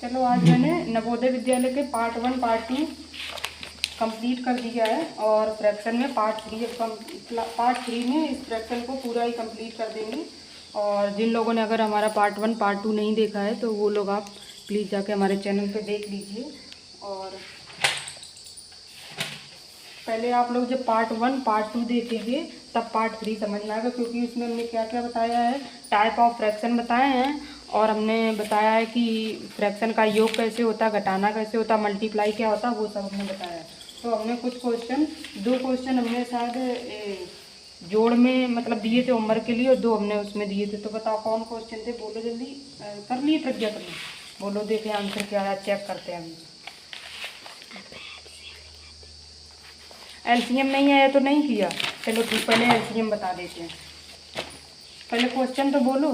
चलो आज मैंने नवोदय विद्यालय के पार्ट 1 पार्ट 2 कंप्लीट कर दिया है और फ्रैक्शन में पार्ट 3 में इस फ्रैक्शन को पूरा ही कंप्लीट कर देंगे। और जिन लोगों ने अगर हमारा पार्ट 1 पार्ट 2 नहीं देखा है तो वो लोग आप प्लीज़ जाके हमारे चैनल पे देख लीजिए। और पहले आप लोग जब पार्ट 1 पार्ट 2 देखेंगे तब पार्ट 3 समझ में आएगा, क्योंकि उसमें हमने क्या क्या बताया है, टाइप ऑफ फ्रैक्शन बताए हैं और हमने बताया है कि फ्रैक्शन का योग कैसे होता है, घटाना कैसे होता, मल्टीप्लाई क्या होता, वो सब हमने बताया है। तो हमने कुछ क्वेश्चन, 2 क्वेश्चन हमने शायद जोड़ में मतलब दिए थे होमवर्क के लिए और 2 हमने उसमें दिए थे। तो बताओ कौन क्वेश्चन थे, बोलो जल्दी। कर लिए प्रज्ञा तुमने? बोलो देखें आंसर क्या है, चेक करते हैं अभी। एलसीएम नहीं आया तो नहीं किया, चलो ठीक, पहले एलसीएम बता देते हैं। पहले क्वेश्चन तो बोलो,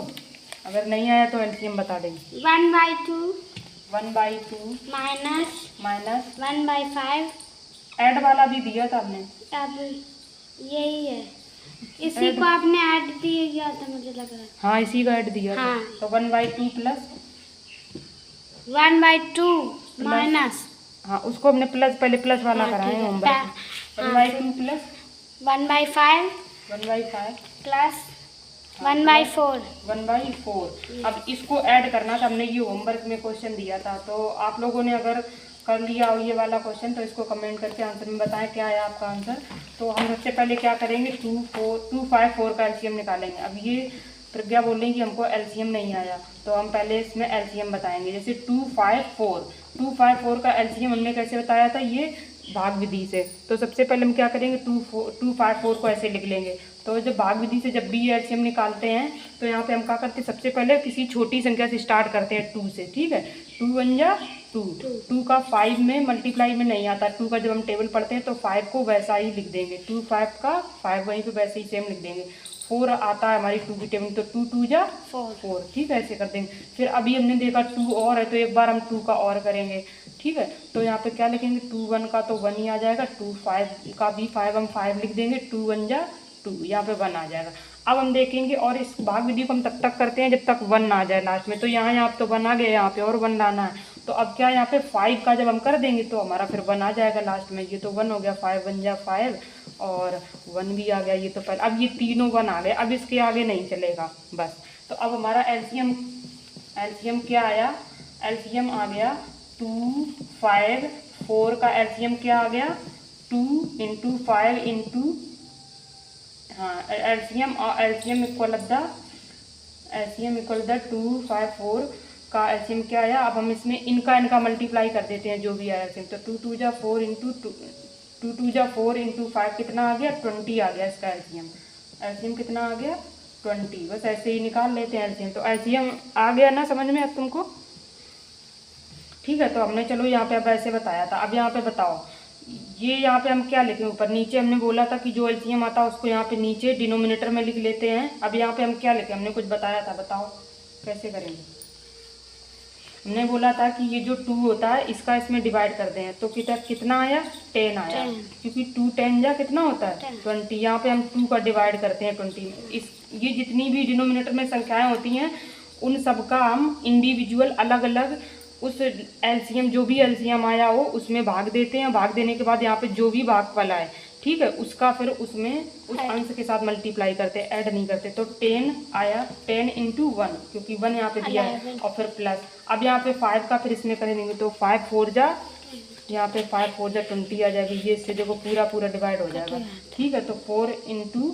अगर नहीं आया तो एलसीएम बता देंगे। 1/2 माइनस 1/5। ऐड वाला भी दिया था हमने। अब यही है, इसी को आपने ऐड दिया था मुझे लग रहा है। हाँ इसी का ऐड दिया हाँ। था। तो 1/2 प्लस 1/2 माइनस, हाँ उसको हमने प्लस, पहले प्लस वाला हाँ, कराए ठीक है। होमवर्क। 1/2 plus 1/5 plus 1/4। 1/4। अब इसको ऐड करना था, हमने ये होमवर्क में क्वेश्चन दिया था। तो आप लोगों ने अगर कर लिया हो ये वाला क्वेश्चन तो इसको कमेंट करके आंसर में बताएं क्या है आपका आंसर। तो हम सबसे पहले क्या करेंगे, 2 5 4 का एलसीएम निकालेंगे। अब ये प्रज्ञा बोल रही कि हमको एलसीएम नहीं आया, तो हम पहले इसमें एलसीएम बताएंगे। जैसे 2 5 4 का एलसीएम हमने कैसे बताया था, ये भाग विधि से। तो सबसे पहले हम क्या करेंगे, 2 5 4 को ऐसे लिख लेंगे। तो जब भाग विधि से जब भी ये एलसीएम निकालते हैं तो यहाँ पे हम क्या करते हैं, सबसे पहले किसी छोटी संख्या से स्टार्ट करते हैं, 2 से। ठीक है, 2 1 जा 2। 2 का 5 में मल्टीप्लाई में नहीं आता, 2 का जब हम टेबल पढ़ते हैं तो 5 को वैसा ही लिख देंगे, 2 5 का 5 वहीं पे वैसे ही सेम लिख देंगे। 4 आता है हमारी 2 की टेबल, तो 2 2 जा 4। ठीक है, ऐसे कर देंगे। फिर अभी हमने देखा 2 और है तो एक बार हम 2 का और करेंगे। ठीक है, तो यहाँ पे क्या लिखेंगे, 2 1 का तो 1 ही आ जाएगा, 2 5 का भी 5 हम 5 लिख देंगे, 2 1 जा 2, यहाँ पे 1 आ जाएगा। अब हम देखेंगे और इस भाग विधि को हम तब तक करते हैं जब तक 1 ना आ जाए लास्ट में। तो यहाँ तो 1 आ गया, यहाँ पे और 1 लाना है। तो अब क्या, यहाँ पे 5 का जब हम कर देंगे तो हमारा फिर 1 आ जाएगा लास्ट में। ये तो 1 हो गया, 5 1 जा 5 और 1 भी आ गया। ये तो पहले, अब ये तीनों 1 आ गए, अब इसके आगे नहीं चलेगा बस। तो अब हमारा एलसीएम क्या आया, एलसीएम आ गया 2 5 4 का एलसीएम क्या आ गया, 2 × 5 × हाँ एलसीएम इक्वल द 2 5 4 का एलसीएम क्या आया। अब हम इसमें इनका मल्टीप्लाई कर देते हैं जो भी आया एलसीएम। तो 2 2 जा 4 2 2 जा 4 × 5 कितना आ गया, 20 आ गया इसका एलसीएम कितना आ गया, 20। बस ऐसे ही निकाल लेते हैं एलसीएम। तो एलसीएम आ गया ना समझ में अब तुमको? ठीक है, तो हमने चलो यहाँ पे अब ऐसे बताया था। अब यहाँ पे बताओ, ये यहाँ पे हम क्या लिखें, ऊपर नीचे हमने बोला था कि जो एलसीएम आता है उसको यहाँ पे नीचे डिनोमिनेटर में लिख लेते हैं। अब यहाँ पे हम क्या लिखें, हमने कुछ बताया था, बताओ कैसे करेंगे। हमने बोला था कि ये जो 2 होता है इसका इसमें डिवाइड करते हैं, तो कितना आया, 10 आया, क्योंकि 2 10 जा कितना होता है, 20। यहाँ पे हम 2 का डिवाइड करते हैं 20। ये जितनी भी डिनोमिनेटर में संख्याएं होती हैं उन सबका हम इंडिविजुअल अलग अलग उस एलसीएम, जो भी एलसीएम आया हो उसमें भाग देते हैं। भाग देने के बाद यहाँ पे जो भी भागफल आए, ठीक है, उसका फिर उसमें उस अंश के साथ मल्टीप्लाई करते हैं, ऐड नहीं करते। तो 10 आया, 10 × 1, क्योंकि 1 यहाँ पे दिया है, और फिर प्लस। अब यहाँ पे 5 का फिर इसमें करेंगे, तो 5 4 जा, यहाँ पे 5 4 जा 20 आ जाएगी। ये इससे देखो पूरा डिवाइड हो जाएगा। ठीक है, तो 4 ×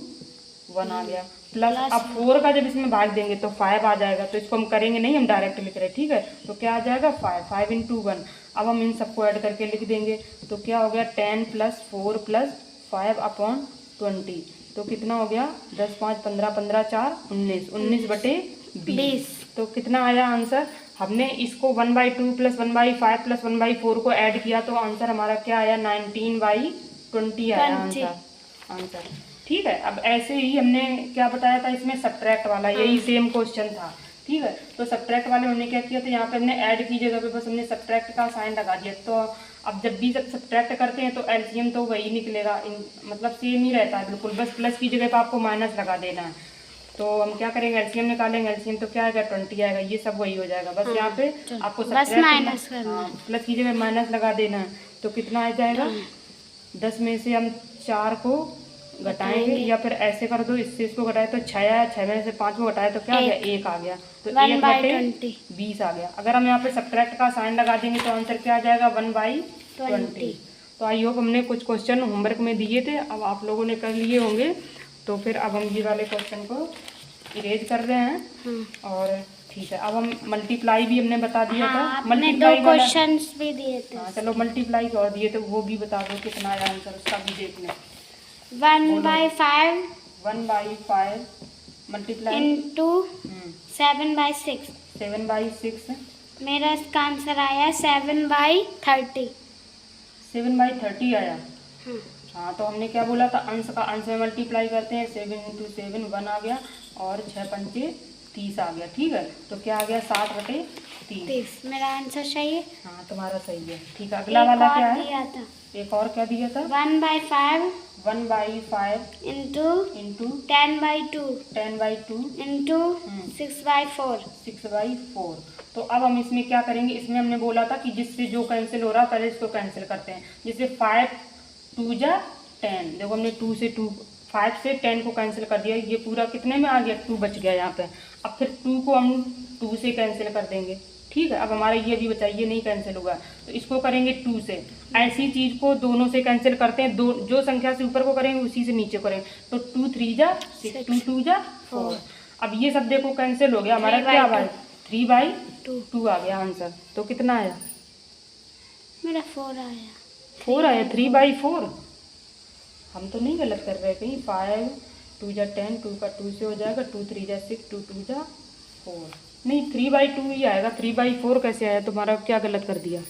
1 आ गया, प्लस अब 4 का जब इसमें भाग देंगे तो 5 आ जाएगा। तो इसको हम करेंगे नहीं, हम डायरेक्ट लिख रहे हैं। ठीक है, तो क्या आ जाएगा, 5 × 1। अब हम इन सबको ऐड करके लिख देंगे, तो क्या हो गया, 10 + 4 + 5/20। तो कितना हो गया, 10 5 15 15 4 19, 19/20। तो कितना आया आंसर। हमने इसको 1/2 + 1/5 + 1/4 को ऐड किया तो आंसर हमारा क्या आया, 19/20 आया आंसर। ठीक है, अब ऐसे ही हमने क्या बताया था इसमें, सब्ट्रैक्ट वाला, यही सेम क्वेश्चन था। ठीक है, तो सब्ट्रैक्ट वाले हमने क्या किया था, यहाँ पे हमने ऐड की जगह पे बस हमने सब्ट्रैक्ट का साइन लगा दिया। तो अब जब भी सब्ट्रैक्ट करते हैं तो एलसीएम तो वही निकलेगा, मतलब सेम ही रहता है बिल्कुल, बस प्लस की जगह पे आपको माइनस लगा देना है। तो हम क्या करेंगे, एलसीएम निकालेंगे। एलसीएम तो क्या आएगा, 20 आएगा। ये सब वही हो जाएगा। बस यहाँ पे आपको बस माइनस करना है। प्लस की जगह माइनस लगा देना है। तो कितना आ जाएगा, 10 में से हम 4 को घटाएंगे, या फिर ऐसे कर दो, इससे इसको घटाए तो 6 आया, 6 में से 5 को घटाए तो क्या आ गया, 1 आ गया। तो 1/20 आ गया। अगर हम यहाँ पे सब्ट्रैक्ट का साइन लगा देंगे तो आंसर क्या आ जाएगा, 1/20। तो आई होप हमने कुछ क्वेश्चन होमवर्क में दिए थे, अब आप लोगों ने कर लिए होंगे। तो फिर अब हम ये वाले क्वेश्चन को इरेज कर रहे हैं। और ठीक है, अब हम मल्टीप्लाई भी हमने बता दिया था। मल्टीप्लाई 2 क्वेश्चंस भी दिए थे। हाँ चलो, मल्टीप्लाई और दिए थे, वो भी बता दो कितना आया आंसर, उसका भी देख लें। 1/5 1/5 मल्टीप्लाई इंटू 7/6। 7/6। मेरा इसका आंसर आया 7/30। 7/30 आया। हाँ तो हमने क्या बोला था, अंश का अंश में मल्टीप्लाई करते हैं। 7 × 7 1 आ गया, और 6 पंचे 30 आ गया। ठीक है, तो क्या आ गया, 60/30। मेरा आंसर सही है। हाँ तुम्हारा सही है। ठीक है, अगला वाला क्या है, दिया था। एक और क्या दिया था, 1/5 इंटू 10/2 इंटू 6/4। तो अब हम इसमें क्या करेंगे, इसमें हमने बोला था कि जिससे जो कैंसिल हो रहा है पहले इसको कैंसिल करते हैं। जैसे 5 2 जा 10, देखो हमने 5 से 10 को कैंसिल कर दिया। ये पूरा कितने में आ गया, 2 बच गया यहाँ पे। अब फिर 2 को हम 2 से कैंसिल कर देंगे। ठीक है, अब हमारा ये भी बचा, ये नहीं कैंसिल होगा तो इसको करेंगे 2 से। ऐसी चीज़ को दोनों से कैंसिल करते हैं, दो जो संख्या से ऊपर को करेंगे उसी से नीचे करेंगे। तो 2 3 जा 6, 2 2 जा 4। अब ये सब देखो कैंसिल हो गया, हमारा क्या भाई 3/2 आ गया आंसर। तो कितना आया, मेरा 4 आया। 4 आया, 3/4। हम तो नहीं गलत कर रहे कहीं। 5 2 जा 10, 2 का 2 से हो जाएगा, 2 3 जा 6, 2 2 जा 4। नहीं 3/2 ही आएगा, 3/4 कैसे आया, तुम्हारा क्या गलत कर दिया,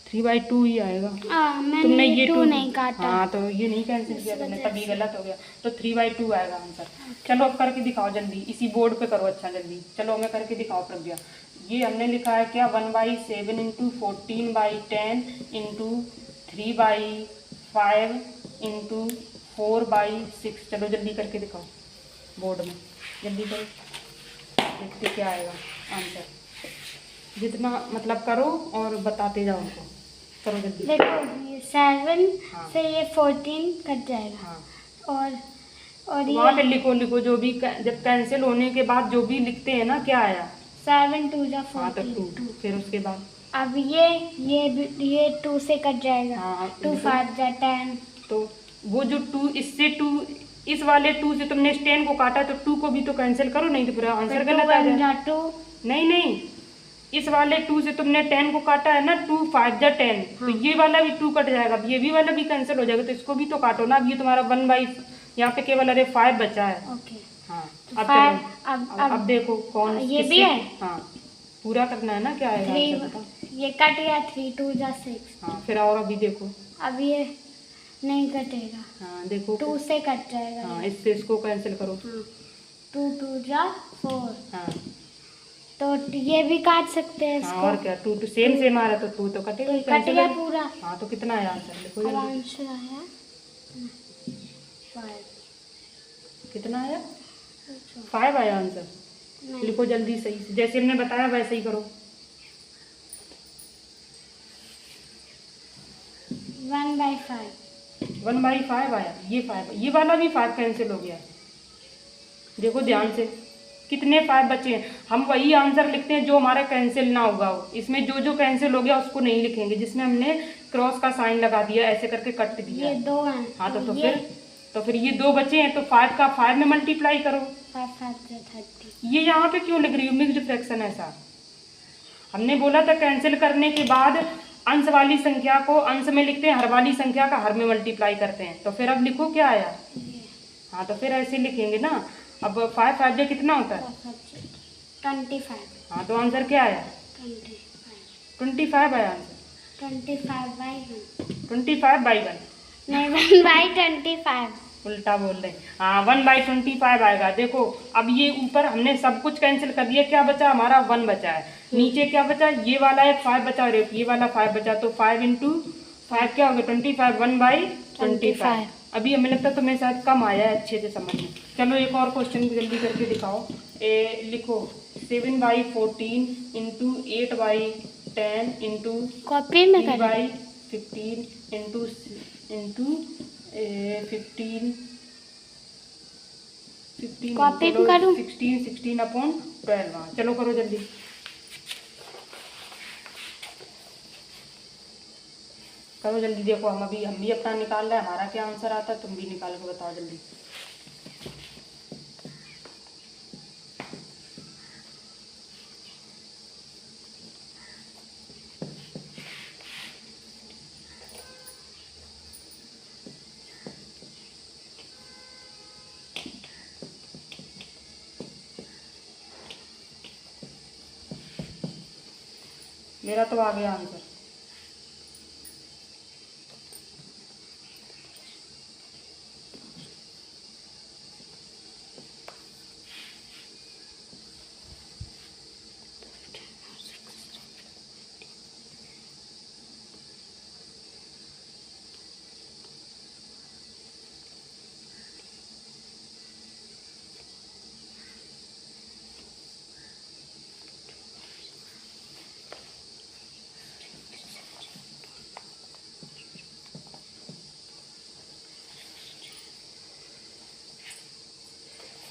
3/2 ही आएगा। तुमने ये 2 नहीं काटा। हाँ तो ये नहीं कैंसिल किया तुमने, तभी गलत हो गया। तो 3/2 आएगा आंसर। चलो अब करके दिखाओ जल्दी, इसी बोर्ड पे करो। अच्छा जल्दी चलो, हमें करके दिखाओ प्रज्ञा। ये हमने लिखा है क्या, 1/7 इंटू 14/10 इंटू 3/5 इंटू 4/6। चलो जल्दी करके दिखाओ बोर्ड में, जल्दी करो, देखते क्या आएगा आंसर। जितना मतलब करो और बताते जाओ उनको, करो जल्दी। देखो ये 7 से ये 14 कट जाएगा। हाँ। और वहाँ पे ये लिखो जो भी जब कैंसिल होने के बाद जो भी लिखते हैं ना, क्या आया 7 2 जा 14। हाँ तो 2, फिर उसके बाद अब ये 2 से कट जाएगा। हाँ 2 5 जा 10। तो वो जो 2 इससे 2 इस वाले 2 से तुमने 10 को काटा, तो 2 को भी तो कैंसिल करो, नहीं तो पूरा आंसर गलत आ जाएगा। नहीं, इस वाले 2 से तुमने 10 को काटा है ना, 2 5 जा 10। तो ये वाला भी 2 कट जाएगा, ये भी वाला भी कैंसिल हो जाएगा, तो इसको भी तो काटो ना। अब ये तुम्हारा 1/, यहाँ पे केवल अरे 5 बचा है। ओके हाँ तो अब 5, चलो अब देखो कौन ये भी है। हाँ पूरा करना है ना, क्या आएगा आंसर बताओ। ये कट गया, 3 2 जा 6। हाँ फिर और अभी देखो, अब ये नहीं कटेगा। हाँ देखो 2 से कट जाएगा। हाँ इससे इसको कैंसिल करो। 2 2 जा 4। हाँ तो ये भी काट सकते हैं इसको। हाँ और क्या, 2 सेम आ रहा तो 2 तो कटेगा ही, कट cancel गया हो गया। पूरा। हाँ तो कितना आया आंसर, लिखो अब जल्दी। आंसर आया 5। कितना आया, 5 आया आंसर। लिखो जल्दी सही से, जैसे हमने बताया वैसे ही करो। 1/5। 1/5 आया, ये 5, ये वाला भी 5 कैंसिल हो गया। देखो ध्यान से कितने 5 बचे हैं। हम वही आंसर लिखते हैं जो हमारा कैंसिल ना होगा हो। इसमें जो जो कैंसिल हो गया उसको नहीं लिखेंगे, जिसमें हमने क्रॉस का साइन लगा दिया, ऐसे करके कट दिया। ये 2 हैं। हाँ तो फिर ये 2 बचे हैं, तो 5 का 5 में मल्टीप्लाई करो। 5 5 जा 30। ये यहाँ पे क्यों लिख रही हूँ मिक्स्ड फ्रैक्शन ऐसा, हमने बोला था कैंसिल करने के बाद अंश वाली संख्या को अंश में लिखते हैं, हर वाली संख्या का हर में मल्टीप्लाई करते हैं। तो फिर अब लिखो क्या आया। हाँ तो फिर ऐसे लिखेंगे ना। अब 5 5 जो कितना होता है 25। हाँ तो आंसर क्या आया 25 आया आंसर। 25/1 नहीं 1/25। उल्टा बोल रहे हैं। हाँ 1/25 आएगा। देखो अब ये ऊपर हमने सब कुछ कैंसिल कर दिया, क्या बचा हमारा 1 बचा है। नीचे क्या बचा, ये वाला एक 5 बचा और ये वाला 5 बचा। तो 5 × 5 क्या हो गया 25, 1/25। अभी हमें लगता है तुम्हें शायद कम आया है अच्छे से समझ में। चलो एक और क्वेश्चन जल्दी करके दिखाओ। लिखो 7/14 इंटू 8/10 इंटू कॉपी में करें। 3/15 इंटू 15 कॉपी चलो में करूं? 16/12। हाँ चलो करो जल्दी। करो जल्दी, देखो हम भी अपना निकाल रहे हैं, हमारा क्या आंसर आता है, तुम भी निकाल के बताओ जल्दी। मेरा तो आ गया आंसर।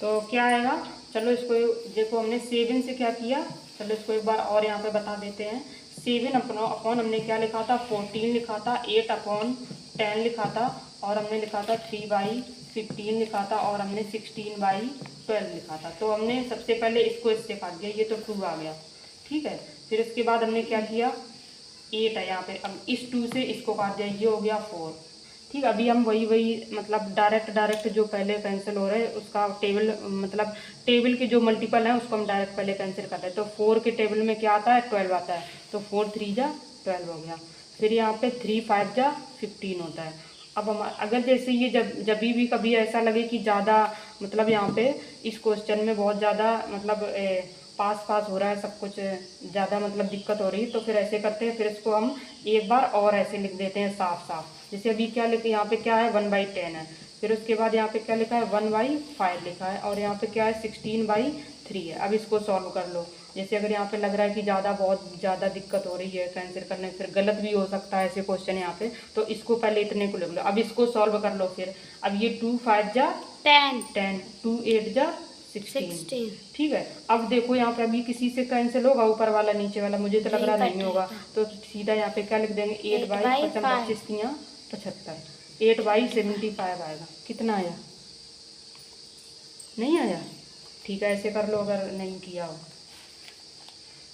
तो क्या आएगा, चलो इसको देखो, हमने 7 से क्या किया, चलो इसको एक बार और यहाँ पे बता देते हैं। 7 अपॉन हमने क्या लिखा था, 14 लिखा था, 8/10 लिखा था, और हमने लिखा था 3/15 लिखा था, और हमने 16/12 लिखा था। तो हमने सबसे पहले इसको इससे काट दिया, ये तो 2 आ गया, ठीक है। फिर इसके बाद हमने क्या किया, 8 है यहाँ पे, अब इस 2 से इसको काट दिया, ये हो गया 4, ठीक। अभी हम वही मतलब डायरेक्ट जो पहले कैंसिल हो रहे हैं उसका टेबल, मतलब टेबल के जो मल्टीपल हैं उसको हम डायरेक्ट पहले कैंसिल करते हैं। तो 4 के टेबल में क्या आता है, 12 आता है, तो 4 3 जा 12 हो गया। फिर यहाँ पे 3 5 जा 15 होता है। अब हम अगर जैसे ये जब भी कभी ऐसा लगे कि ज़्यादा मतलब यहाँ पे इस क्वेश्चन में बहुत ज़्यादा मतलब पास हो रहा है सब कुछ, ज़्यादा मतलब दिक्कत हो रही है, तो फिर ऐसे करते हैं, फिर इसको हम एक बार और ऐसे लिख देते हैं साफ साफ। जैसे अभी क्या लिखे, यहाँ पे क्या है 1/10 है, फिर उसके बाद यहाँ पे क्या लिखा है 1/5 लिखा है, और यहाँ पे क्या है 16/3 है। अब इसको सॉल्व कर लो। जैसे अगर यहाँ पे लग रहा है कि बहुत ज़्यादा दिक्कत हो रही है कैंसिल करने, फिर गलत भी हो सकता है ऐसे क्वेश्चन यहाँ पे, तो इसको पहले इतने को लिख लो। अब इसको सॉल्व कर लो फिर। अब ये 2 5 जा 10, 2 8 जा 16, ठीक है। अब देखो यहाँ पे अभी किसी से कैंसिल होगा ऊपर वाला नीचे वाला, मुझे तो लग रहा नहीं होगा, तो सीधा यहाँ पे क्या लिख देंगे 8/25 75, 8/75 आएगा। कितना आया, नहीं आया, ठीक है, ऐसे कर लो अगर नहीं किया हो,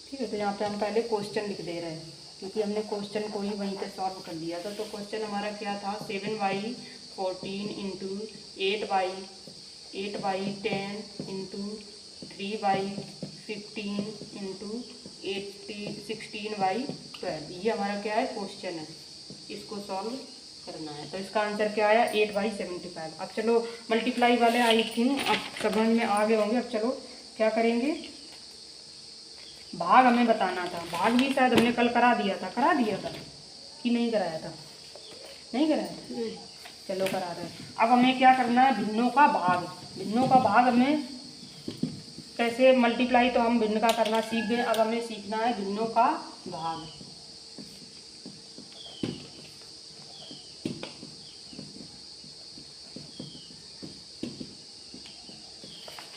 ठीक है। तो यहाँ पे हम पहले क्वेश्चन लिख दे रहे हैं, क्योंकि हमने क्वेश्चन को ही वहीं पे सॉल्व कर लिया था। तो क्वेश्चन हमारा क्या था, 7/14 इंटू 8/10 इंटू 3/15 इंटू 16/12, ये हमारा क्या है क्वेश्चन है, इसको सॉल्व करना है। तो इसका आंसर क्या आया 8/75। अब चलो मल्टीप्लाई वाले आई थिंक अब समझ में आ गए होंगे। अब चलो क्या करेंगे, भाग हमें बताना था, भाग भी शायद हमने कल करा दिया था कि नहीं कराया था, नहीं कराया था, चलो करा रहे हैं। अब हमें क्या करना है, भिन्नों का भाग हमें कैसे मल्टीप्लाई, तो हम भिन्न का करना सीख गए, अब हमें सीखना है भिन्नों का भाग।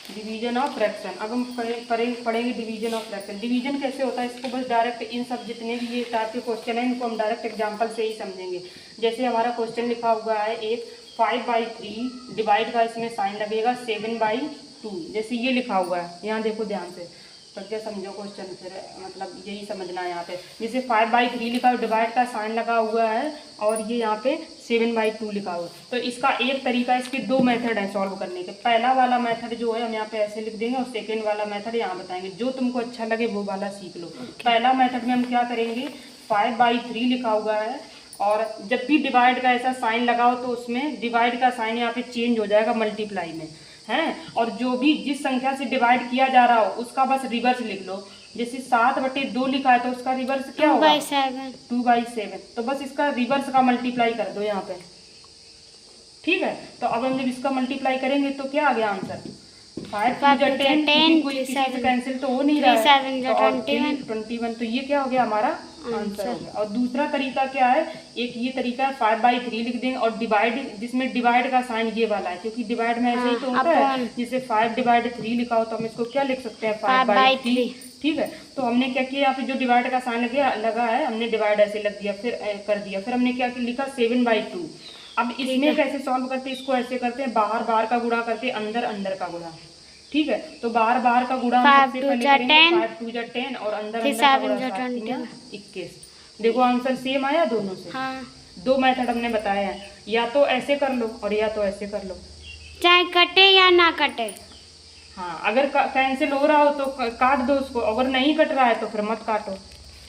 Division of fraction. अब हम पढ़ेंगे डिवीजन ऑफ फ्रैक्शन। डिवीजन कैसे होता है, इसको बस डायरेक्ट इन सब जितने भी ये टाइप के क्वेश्चन हैं इनको हम डायरेक्ट एग्जांपल से ही समझेंगे। जैसे हमारा क्वेश्चन लिखा हुआ है एक 5/3 डिवाइड का इसमें साइन लगेगा 7/2, जैसे ये लिखा हुआ है, यहाँ देखो ध्यान से, तो क्या समझो क्वेश्चन, फिर मतलब यही समझना है यहाँ पे। जैसे 5/3 लिखा हुआ, डिवाइड का साइन लगा हुआ है, और ये यहाँ पे 7/2 लिखा हुआ है। तो इसका एक तरीका, इसके 2 मेथड है सॉल्व करने के। पहला वाला मेथड जो है हम यहाँ पे ऐसे लिख देंगे, और सेकेंड वाला मेथड यहाँ बताएंगे, जो तुमको अच्छा लगे वो वाला सीख लो। पहला मेथड में हम क्या करेंगे, 5/3 लिखा हुआ है, और जब भी डिवाइड का ऐसा साइन लगाओ तो उसमें डिवाइड का साइन यहाँ पे चेंज हो जाएगा मल्टीप्लाई में, है। और जो भी जिस संख्या से डिवाइड किया जा रहा हो उसका बस रिवर्स लिख लो। जैसे 7/2 लिखा है तो उसका रिवर्स क्या होगा, 2/7, 2/7, तो बस इसका रिवर्स का मल्टीप्लाई कर दो यहाँ पे, ठीक है। तो अब हम जब इसका मल्टीप्लाई करेंगे तो क्या आ गया आंसर 5 5 2 10, 10, कोई किसी से कैंसिल तो हो नहीं रहा है, 3 7 तो 21 21, तो ये क्या हो गया हमारा आंसर हो गया। और दूसरा तरीका क्या है, एक ये तरीका है 5/3 लिख देंगे और डिवाइड, जिसमें डिवाइड का साइन ये वाला है, क्योंकि डिवाइड में ऐसे ही तो होता है, जिसे 5/3 लिखा हो तो हम इसको क्या लिख सकते हैं 5/3, ठीक है। तो हमने क्या किया, यहाँ पे जो डिवाइड का साइन लगा है हमने डिवाइड ऐसे लग दिया, फिर कर दिया, फिर हमने क्या लिखा 7/2। अब इसमें कैसे सॉल्व करते हैं, इसको ऐसे करते हैं, बाहर बाहर का गुणा करते हैं, अंदर अंदर का गुणा, ठीक है। तो बाहर बाहर का गुणा हम सबसे पहले करेंगे, 5 2 10 और अंदर अंदर का गुणा 21। देखो आंसर सेम आया दोनों से। हाँ। दो मेथड हमने बताया है, या तो ऐसे कर लो और या तो ऐसे कर लो, चाहे कटे या ना कटे। हाँ, अगर कैंसिल हो रहा हो तो काट दो उसको, अगर नहीं कट रहा है तो फिर मत काटो,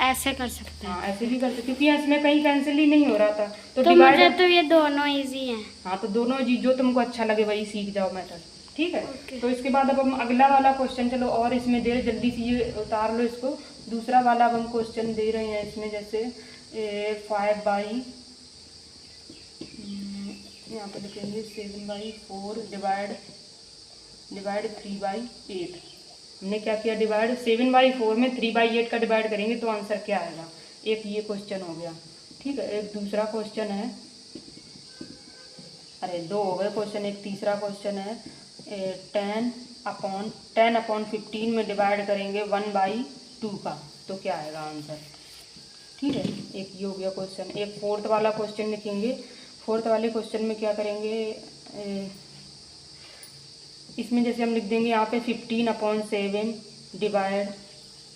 ऐसे कर सकते हैं। हाँ ऐसे भी कर सकते, क्योंकि इसमें कहीं कैंसिल ही नहीं हो रहा था तो मुझे डिवाइड। तो ये दोनों इजी हैं। हाँ, तो दोनों जो तुमको अच्छा लगे वही सीख जाओ मेथड, ठीक है। Okay. तो इसके बाद अब हम अगला वाला क्वेश्चन, चलो और इसमें देर जल्दी से ये उतार लो इसको। दूसरा वाला अब हम क्वेश्चन दे रहे हैं इसमें, जैसे 5 यहाँ पे लिखेंगे 7/4 डिवाइड 3/8। हमने क्या किया, डिवाइड 7/4 में 3/8 का डिवाइड करेंगे तो आंसर क्या आएगा। एक ये क्वेश्चन हो गया, ठीक है। एक दूसरा क्वेश्चन है, अरे दो हो गए क्वेश्चन, एक तीसरा क्वेश्चन है 10/15 में डिवाइड करेंगे 1/2 का, तो क्या आएगा आंसर, ठीक है। एक ये हो गया क्वेश्चन। एक फोर्थ वाला क्वेश्चन लिखेंगे, फोर्थ वाले क्वेश्चन में क्या करेंगे, इसमें जैसे हम लिख देंगे यहाँ पे 15/7 डिवाइड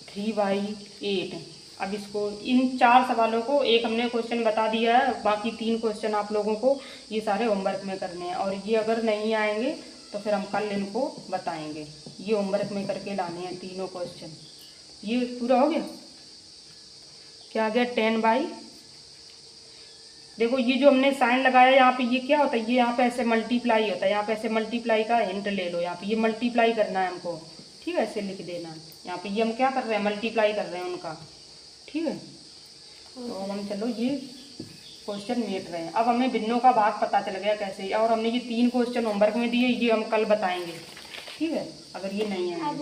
3/8। अब इसको, इन 4 सवालों को, एक हमने क्वेश्चन बता दिया है, बाकी 3 क्वेश्चन आप लोगों को ये सारे होमवर्क में करने हैं, और ये अगर नहीं आएंगे तो फिर हम कल इनको बताएंगे। ये होमवर्क में करके लाने हैं तीनों क्वेश्चन। ये पूरा हो गया, क्या आ गया 10/, देखो ये जो हमने साइन लगाया यहाँ पे, ये क्या होता है, ये यहाँ पे ऐसे मल्टीप्लाई होता है, यहाँ पे ऐसे मल्टीप्लाई का हिंट ले लो, यहाँ पे ये मल्टीप्लाई करना है हमको, ठीक है, ऐसे लिख देना। यहाँ पे ये हम क्या कर रहे हैं, मल्टीप्लाई कर रहे हैं उनका, ठीक है। तो अब हम चलो ये क्वेश्चन मेट रहे हैं। अब हमें भिन्नों का भाग पता चल गया कैसे, और हमने ये 3 क्वेश्चन होमवर्क में दिए, ये हम कल बताएंगे, ठीक है, अगर ये नहीं है। अब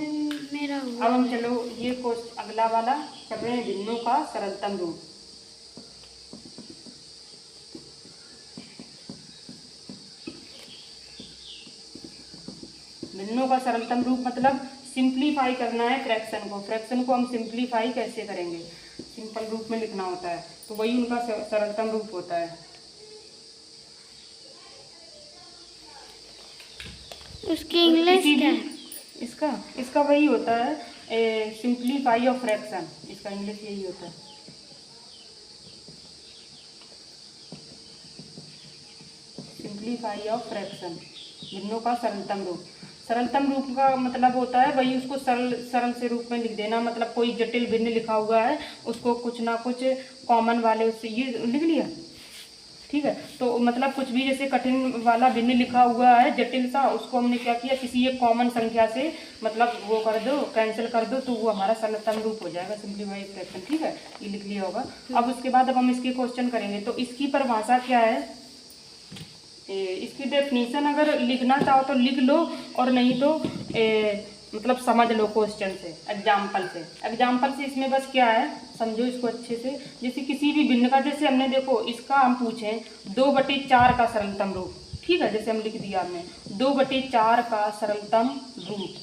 हम चलो ये क्वेश्चन अगला वाला कर रहे हैं, भिन्नों का सरलतम रूप। भिन्नों का सरलतम रूप मतलब सिंप्लीफाई करना है फ्रैक्शन को। फ्रैक्शन को हम सिंप्लीफाई कैसे करेंगे, सिंपल रूप में लिखना होता है, तो वही उनका सरलतम रूप होता है। उसकी इंग्लिश क्या है? इसका वही होता है सिंप्लीफाई ऑफ फ्रैक्शन, इसका इंग्लिश यही होता है। सिंप्लीफाई ऑफ फ्रैक्शन, भिन्नों का सरलतम रूप। सरलतम रूप का मतलब होता है वही, उसको सरल से रूप में लिख देना, मतलब कोई जटिल भिन्न लिखा हुआ है उसको कुछ ना कुछ कॉमन वाले उससे ये लिख लिया, ठीक है। तो मतलब कुछ भी जैसे कठिन वाला भिन्न लिखा हुआ है जटिल सा, उसको हमने क्या किया, किसी एक कॉमन संख्या से मतलब वो कर दो, कैंसिल कर दो, तो वो हमारा सरलतम रूप हो जाएगा, सिंप्लीफाइड फ्रैक्शन, ठीक है, ये लिख लिया होगा। अब उसके बाद अब हम इसके क्वेश्चन करेंगे। तो इसकी परिभाषा क्या है, इसकी डेफिनेशन अगर लिखना चाहो तो लिख लो, और नहीं तो मतलब समझ लो क्वेश्चन से, एग्जाम्पल से इसमें बस क्या है, समझो इसको अच्छे से। जैसे किसी भी भिन्न का, जैसे हमने देखो इसका हम पूछें 2/4 का सरलतम रूप, ठीक है, जैसे हम लिख दिया हमने 2/4 का सरलतम रूप,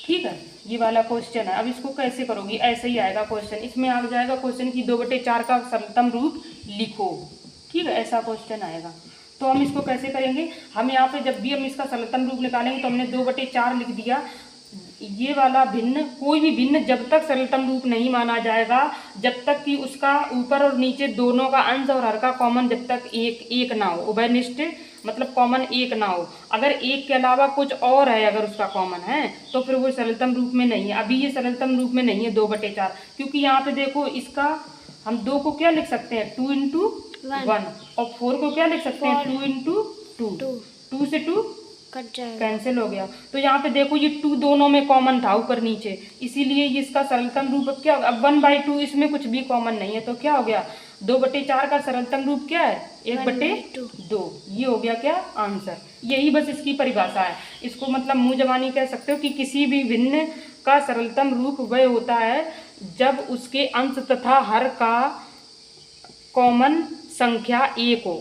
ठीक है, ये वाला क्वेश्चन है। अब इसको कैसे करोगी, ऐसे ही आएगा क्वेश्चन, इसमें आ जाएगा क्वेश्चन की 2/4 का सरलतम रूप लिखो, ठीक है, ऐसा क्वेश्चन आएगा। तो हम इसको कैसे करेंगे, हम यहाँ पे जब भी हम इसका सरलतम रूप निकालेंगे तो हमने 2/4 लिख दिया। ये वाला भिन्न, कोई भी भिन्न जब तक सरलतम रूप नहीं माना जाएगा, जब तक कि उसका ऊपर और नीचे दोनों का अंश और हर का कॉमन जब तक एक ना हो, उभयनिष्ठ मतलब कॉमन एक ना हो। अगर एक के अलावा कुछ और है, अगर उसका कॉमन है, तो फिर वो सरलतम रूप में नहीं है। अभी ये सरलतम रूप में नहीं है 2/4, क्योंकि यहाँ पे देखो इसका हम 2 को क्या लिख सकते हैं 2 × 1, और 4 को क्या लिख सकते हैं 2 × 2, 2 से 2 कट जाएगा। कैंसिल हो गया। तो यहाँ पे देखो ये 2 दोनों में कॉमन था ऊपर नीचे, इसीलिए ये इसका सरलतम रूप अब क्या होगा, अब 1/2 इसमें कुछ भी कॉमन नहीं है तो क्या हो गया, 2/4 का सरलतम रूप क्या है, 1/2। ये हो गया क्या आंसर। यही बस इसकी परिभाषा है। इसको मतलब मुंह जबानी कह सकते हो कि किसी भी भिन्न का सरलतम रूप वह होता है जब उसके अंश तथा हर का कॉमन संख्या 1 हो।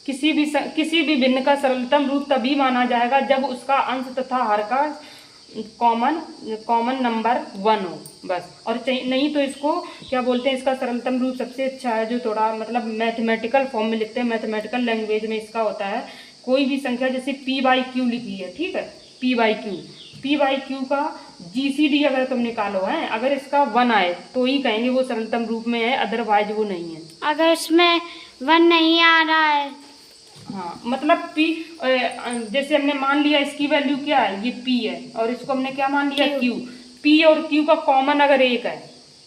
किसी भी भिन्न का सरलतम रूप तभी माना जाएगा जब उसका अंश तथा हर का कॉमन नंबर 1 हो बस। और नहीं तो इसको क्या बोलते हैं, इसका सरलतम रूप सबसे अच्छा है जो थोड़ा मतलब मैथमेटिकल फॉर्म में लिखते हैं, मैथमेटिकल लैंग्वेज में इसका होता है कोई भी संख्या जैसे p/q लिखी है, ठीक है, p/q का GCD अगर तुम निकालो है, अगर इसका 1 आए तो ही कहेंगे वो सरलतम रूप में है, अदरवाइज वो नहीं है। अगर इसमें 1 नहीं आ रहा है, हाँ मतलब p, जैसे हमने मान लिया इसकी वैल्यू क्या है, ये p है, और इसको हमने क्या मान लिया q। p और q का कॉमन अगर 1 है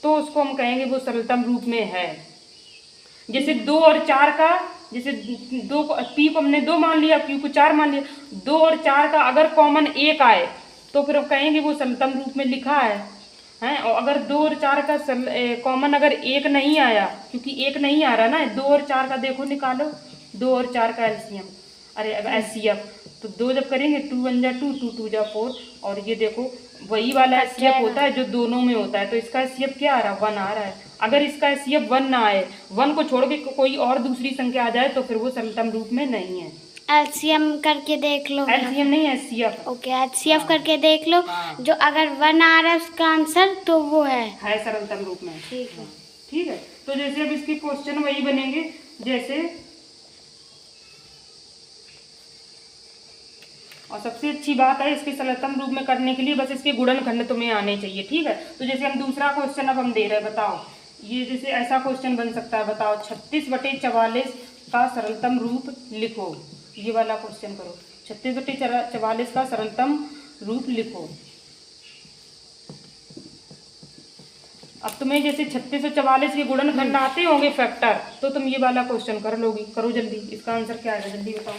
तो उसको हम कहेंगे वो सरलतम रूप में है। जैसे 2 और 4 का, जैसे p को हमने 2 मान लिया, q को 4 मान लिया, 2 और 4 का अगर कॉमन 1 आए तो फिर हम कहेंगे वो सरलतम रूप में लिखा है। और अगर 2 और 4 का कॉमन अगर 1 नहीं आया, क्योंकि 1 नहीं आ रहा ना, 2 और 4 का देखो निकालो, 2 और 4 का एलसीएम, अरे एचसीएफ, तो 2 जब करेंगे 2 1 जा 2, 2 2 जा 4, और ये देखो वही वाला एचसीएफ होता है जो दोनों में होता है, तो इसका एचसीएफ क्या आ रहा है, 1 आ रहा है। अगर इसका एचसीएफ 1 ना आए, 1 को छोड़ के कोई और दूसरी संख्या आ जाए तो फिर वो सरलतम रूप में नहीं है। एलसीएम करके देख लो। एलसीएम नहीं, एचसीएफ। ओके, एचसीएफ करके देख लो। जो अगर 1 आ रहा है उसका आंसर तो वो है सरलतम रूप में। ठीक है, ठीक है। तो जैसे अब इसके क्वेश्चन वही बनेंगे, जैसे और सबसे अच्छी बात है इसके सरलतम रूप में करने के लिए बस इसके गुणनखंड तुम्हें आने चाहिए, ठीक है। तो जैसे हम दूसरा क्वेश्चन अब हम दे रहे हैं, बताओ ये जैसे ऐसा क्वेश्चन बन सकता है, बताओ 36/44 का सरलतम रूप लिखो। ये वाला क्वेश्चन करो, 36/44 का सरलतम रूप लिखो। अब तुम्हें जैसे 36 और 44 के गुणनखंड आते होंगे फैक्टर, तो तुम ये वाला क्वेश्चन कर लोगी। करो जल्दी, इसका आंसर क्या आएगा जल्दी बताओ।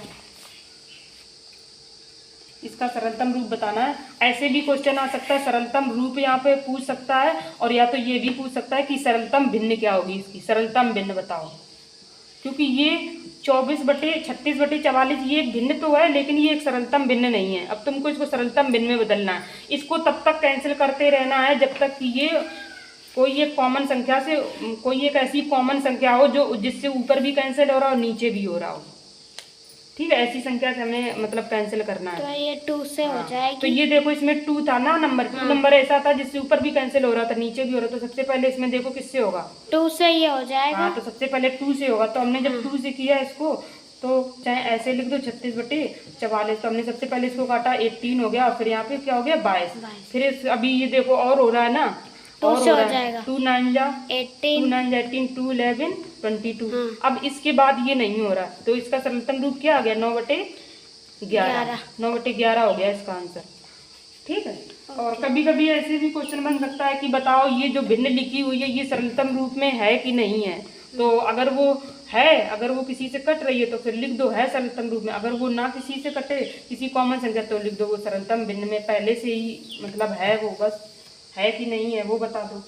इसका सरलतम रूप बताना है। ऐसे भी क्वेश्चन आ सकता है, सरलतम रूप यहाँ पे पूछ सकता है, और या तो ये भी पूछ सकता है कि सरलतम भिन्न क्या होगी इसकी, सरलतम भिन्न बताओ। क्योंकि ये 36/44 ये एक भिन्न तो है, लेकिन ये एक सरलतम भिन्न नहीं है। अब तुमको इसको सरलतम भिन्न में बदलना है। इसको तब तक कैंसिल करते रहना है जब तक कि ये कोई एक कॉमन संख्या से, कोई एक ऐसी कॉमन संख्या हो जो जिससे ऊपर भी कैंसिल हो रहा हो नीचे भी हो रहा हो, ठीक है। ऐसी संख्या से हमें मतलब कैंसिल करना है। तो ये 2 से हो जाएगी। तो ये देखो इसमें 2 था ना नंबर, 2 नंबर ऐसा था जिससे ऊपर भी कैंसिल हो रहा था नीचे भी हो रहा था। तो सबसे पहले इसमें देखो किससे होगा, 2 से ये हो जाएगा। हाँ, तो सबसे पहले 2 से होगा। तो हमने जब 2 से किया इसको, तो चाहे ऐसे लिख दो 36/44, तो हमने सबसे पहले इसको काटा 18 हो गया, और फिर यहाँ पे क्या हो गया 22। फिर अभी ये देखो और हो रहा है ना, 2 से हो जाएगा, 2 9 जा 18, 2 11 22। अब इसके बाद ये नहीं हो रहा, तो इसका सरलतम रूप क्या आ गया, 9/11। 9/11 हो गया इसका आंसर, ठीक है। और कभी कभी ऐसे भी क्वेश्चन बन सकता है कि बताओ ये जो भिन्न लिखी हुई है ये सरलतम रूप में है कि नहीं है। तो अगर वो है, अगर वो किसी से कट रही है तो फिर लिख दो है सरलतम रूप में। अगर वो ना किसी से कटे, किसी कॉमन संख्या, तो लिख दो वो सरलतम भिन्न में पहले से ही मतलब है, वो बस है कि नहीं है वो बता दो।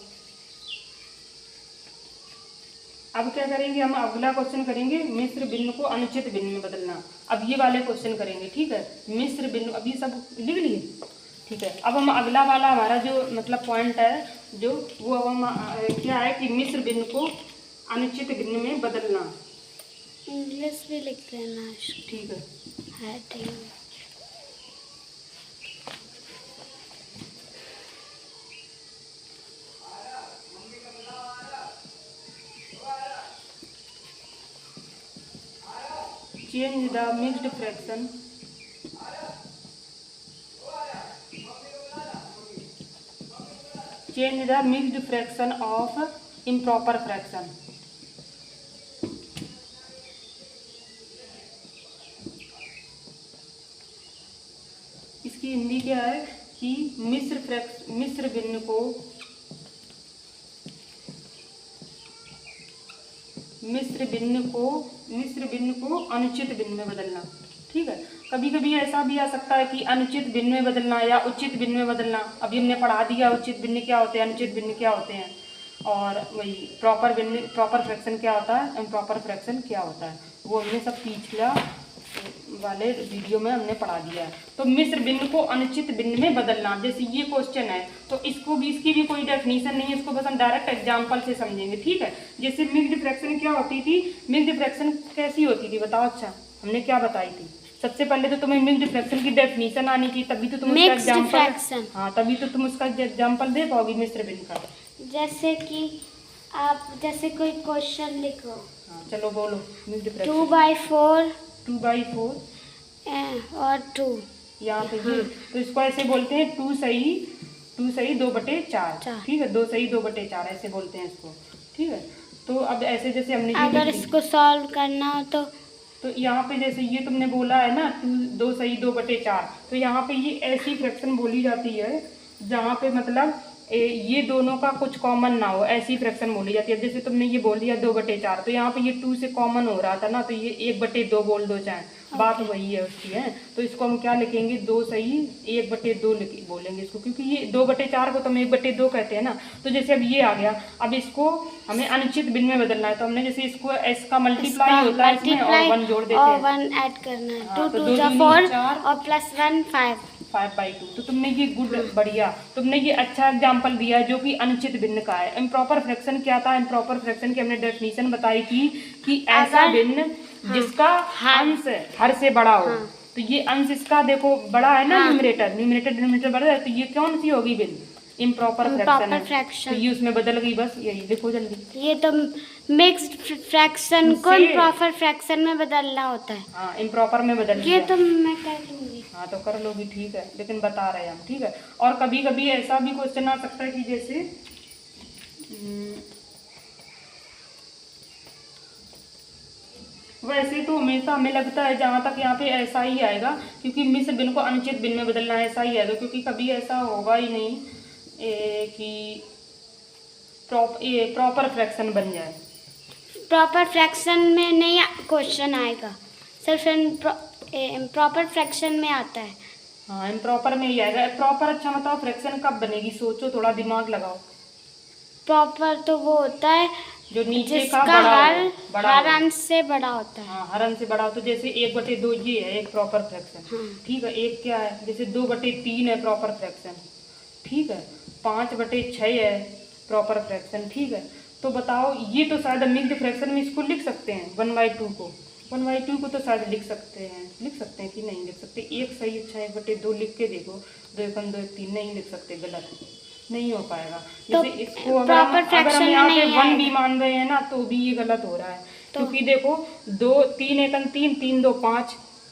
अब क्या करेंगे हम, अगला क्वेश्चन करेंगे मिश्र भिन्न को अनुचित भिन्न में बदलना। अब ये वाले क्वेश्चन करेंगे, ठीक है। मिश्र भिन्न अभी सब लिख लिए, ठीक है। अब हम अगला वाला हमारा जो मतलब पॉइंट है जो वो अब हम क्या है कि मिश्र भिन्न को अनुचित भिन्न में बदलना। इंग्लिश भी लिख देना, ठीक है। ठीक है। Change the mixed fraction of improper fraction। इसकी हिंदी क्या है कि मिश्र भिन्न को अनुचित भिन्न में बदलना, ठीक है। कभी कभी ऐसा भी आ सकता है कि अनुचित भिन्न में बदलना या उचित भिन्न में बदलना। अभी हमने पढ़ा दिया उचित भिन्न क्या होते हैं, अनुचित भिन्न क्या होते हैं, और वही प्रॉपर भिन्न, प्रॉपर फ्रैक्शन क्या होता है, इम्प्रॉपर फ्रैक्शन क्या होता है, वो हमने सब पिछला वाले वीडियो में हमने पढ़ा दिया है। तो मिश्र भिन्न को अनुचित भिन्न में बदलना, जैसे ये क्वेश्चन है तो इसको भी, इसकी भी कोई डेफिनेशन नहीं है, इसको बस हम डायरेक्ट एग्जांपल से समझेंगे, ठीक है। जैसे मिक्स्ड फ्रैक्शन क्या होती थी, मिक्स्ड फ्रैक्शन कैसी होती थी बताओ। अच्छा हमने क्या बताई थी, सबसे पहले तो तुम्हें मिक्स्ड फ्रैक्शन की डेफिनेशन आनी थी, तभी तो तुम उसका एग्जांपल, हाँ तभी तो तुम उसका एग्जांपल दे पाओगी मिश्र भिन्न का। जैसे कि आप जैसे कोई क्वेश्चन लिखो। हाँ चलो बोलो। मिक्स्ड फ्रैक्शन 2/4 2/4 और 2 यहाँ पे ये, तो इसको ऐसे बोलते हैं 2 सही 2/4, ठीक है, 2 सही 2/4 ऐसे बोलते हैं इसको, ठीक है। तो अब ऐसे जैसे हमने अगर इसको सॉल्व करना हो तो यहाँ पे जैसे ये तुमने बोला है ना 2 सही 2/4, तो यहाँ पे ये ऐसी फ्रैक्शन बोली जाती है जहाँ पे मतलब ये दोनों का कुछ कॉमन ना हो, ऐसी फ्रैक्शन बोली जाती है। जैसे तुमने ये बोल दिया 2/4, तो यहाँ पे ये 2 से कॉमन हो रहा था ना, तो ये 1/2 बोल दो चाहे, बात वही है उसकी है। तो इसको हम क्या लिखेंगे, 2 सही 1/2 बोलेंगे इसको, क्योंकि ये 2/4 को तो हम 1/2 कहते हैं ना। तो जैसे अब ये आ गया, अब इसको हमें अनुचित भिन्न में बदलना है, तो हमने जैसे इसको s का मल्टीप्लाई होता है इसमें और 1 जोड़ देते हैं और 1 ऐड करना है। 2 2 4 और +1 5/2। तो तुमने ये गुड, बढ़िया, तुमने ये अच्छा एग्जाम्पल दिया है जो कि अनुचित भिन्न का है। इम्प्रॉपर फ्रैक्शन क्या था, इम्प्रॉपर फ्रैक्शन की हमने डेफिनेशन बताई थी कि ऐसा भिन्न जिसका अंश हर से बड़ा हो। तो ये अंश इसका देखो बड़ा है ना, न्यूमरेटर बड़ा है, तो ये कौन सी होगी भिन्न, इम्प्रॉपर फ्रैक्शन। तो ये उसमें बदल गई, बस यही लिखो जल्दी। ये तो मिक्स्ड फ्रैक्शन को इम्प्रॉपर फ्रैक्शन में बदलना होता है। हाँ इम्प्रॉपर में बदल, ये तो मैं कर लूंगी। हाँ तो कर लोगी, ठीक है, लेकिन बता रहे हैं हम, ठीक है। और कभी कभी ऐसा भी क्वेश्चन आ सकता है कि जैसे वैसे तो हमेशा हमें लगता है जहाँ तक यहाँ पे ऐसा ही आएगा, क्योंकि मिश्र भिन्न को अनुचित भिन्न में बदलना ऐसा ही आएगा, क्योंकि कभी ऐसा होगा ही नहीं कि प्रॉपर फ्रैक्शन बन जाए। प्रॉपर फ्रैक्शन में नहीं क्वेश्चन आएगा, सिर्फ इम्प्रॉपर फ्रैक्शन में आता है। हाँ इम्प्रॉपर में ही आएगा। प्रॉपर, अच्छा बताओ फ्रैक्शन कब बनेगी, सोचो थोड़ा दिमाग लगाओ। प्रॉपर तो वो होता है जो नीचे जिसका बड़ा हर अंश से बड़ा होता है। हाँ हर अंश से बड़ा हो, तो जैसे 1/2 ये है एक प्रॉपर फ्रैक्शन, ठीक है। एक क्या है, जैसे 2/3 है प्रॉपर फ्रैक्शन, ठीक है। 5/6 है प्रॉपर फ्रैक्शन, ठीक है। तो बताओ ये तो शायद मिक्स्ड फ्रैक्शन में इसको लिख सकते हैं 1/2 को, 1/2 को तो शायद लिख सकते हैं कि नहीं लिख सकते। एक सही, अच्छा 1/2 लिख के देखो, 2 1 2 3 नहीं लिख सकते, गलत, नहीं हो पाएगा। जैसे तो इसको अगर हम यहाँ पे 1 भी मान रहे हैं ना, तो भी ये गलत हो रहा है, क्योंकि देखो 2 3 1 3 3 2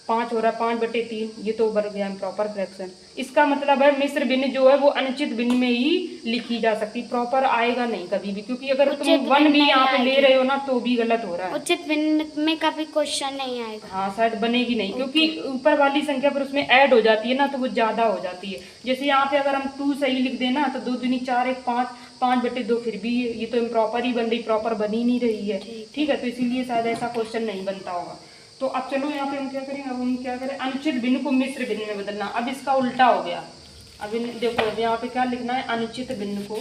5 हो रहा है, 5/3, ये तो बढ़ गया इम्प्रॉपर फ्रैक्शन। इसका मतलब है मिश्र भिन्न जो है वो अनुचित भिन्न में ही लिखी जा सकती, प्रॉपर आएगा नहीं कभी भी, क्योंकि अगर तुम 1 भी यहाँ पे ले रहे हो ना तो भी गलत हो रहा है। उचित भिन्न में कभी क्वेश्चन नहीं आएगा, हाँ शायद बनेगी नहीं, क्योंकि ऊपर वाली संख्या पर उसमें ऐड हो जाती है ना, तो वो ज्यादा हो जाती है। जैसे यहाँ पे अगर हम 2 सही लिख देना तो 2 दूनी 4 1 5 5/2, फिर भी ये तो इम्प्रॉपर ही बन रही, प्रॉपर बन ही नहीं रही है, ठीक है। तो इसीलिए शायद ऐसा क्वेश्चन नहीं बनता होगा। तो अब चलो यहाँ पे हम क्या करेंगे, अब हम क्या करें, अनुचित भिन्न को मिश्र भिन्न में बदलना। अब इसका उल्टा हो गया, अब देखो यहाँ पे क्या लिखना है, अनुचित भिन्न को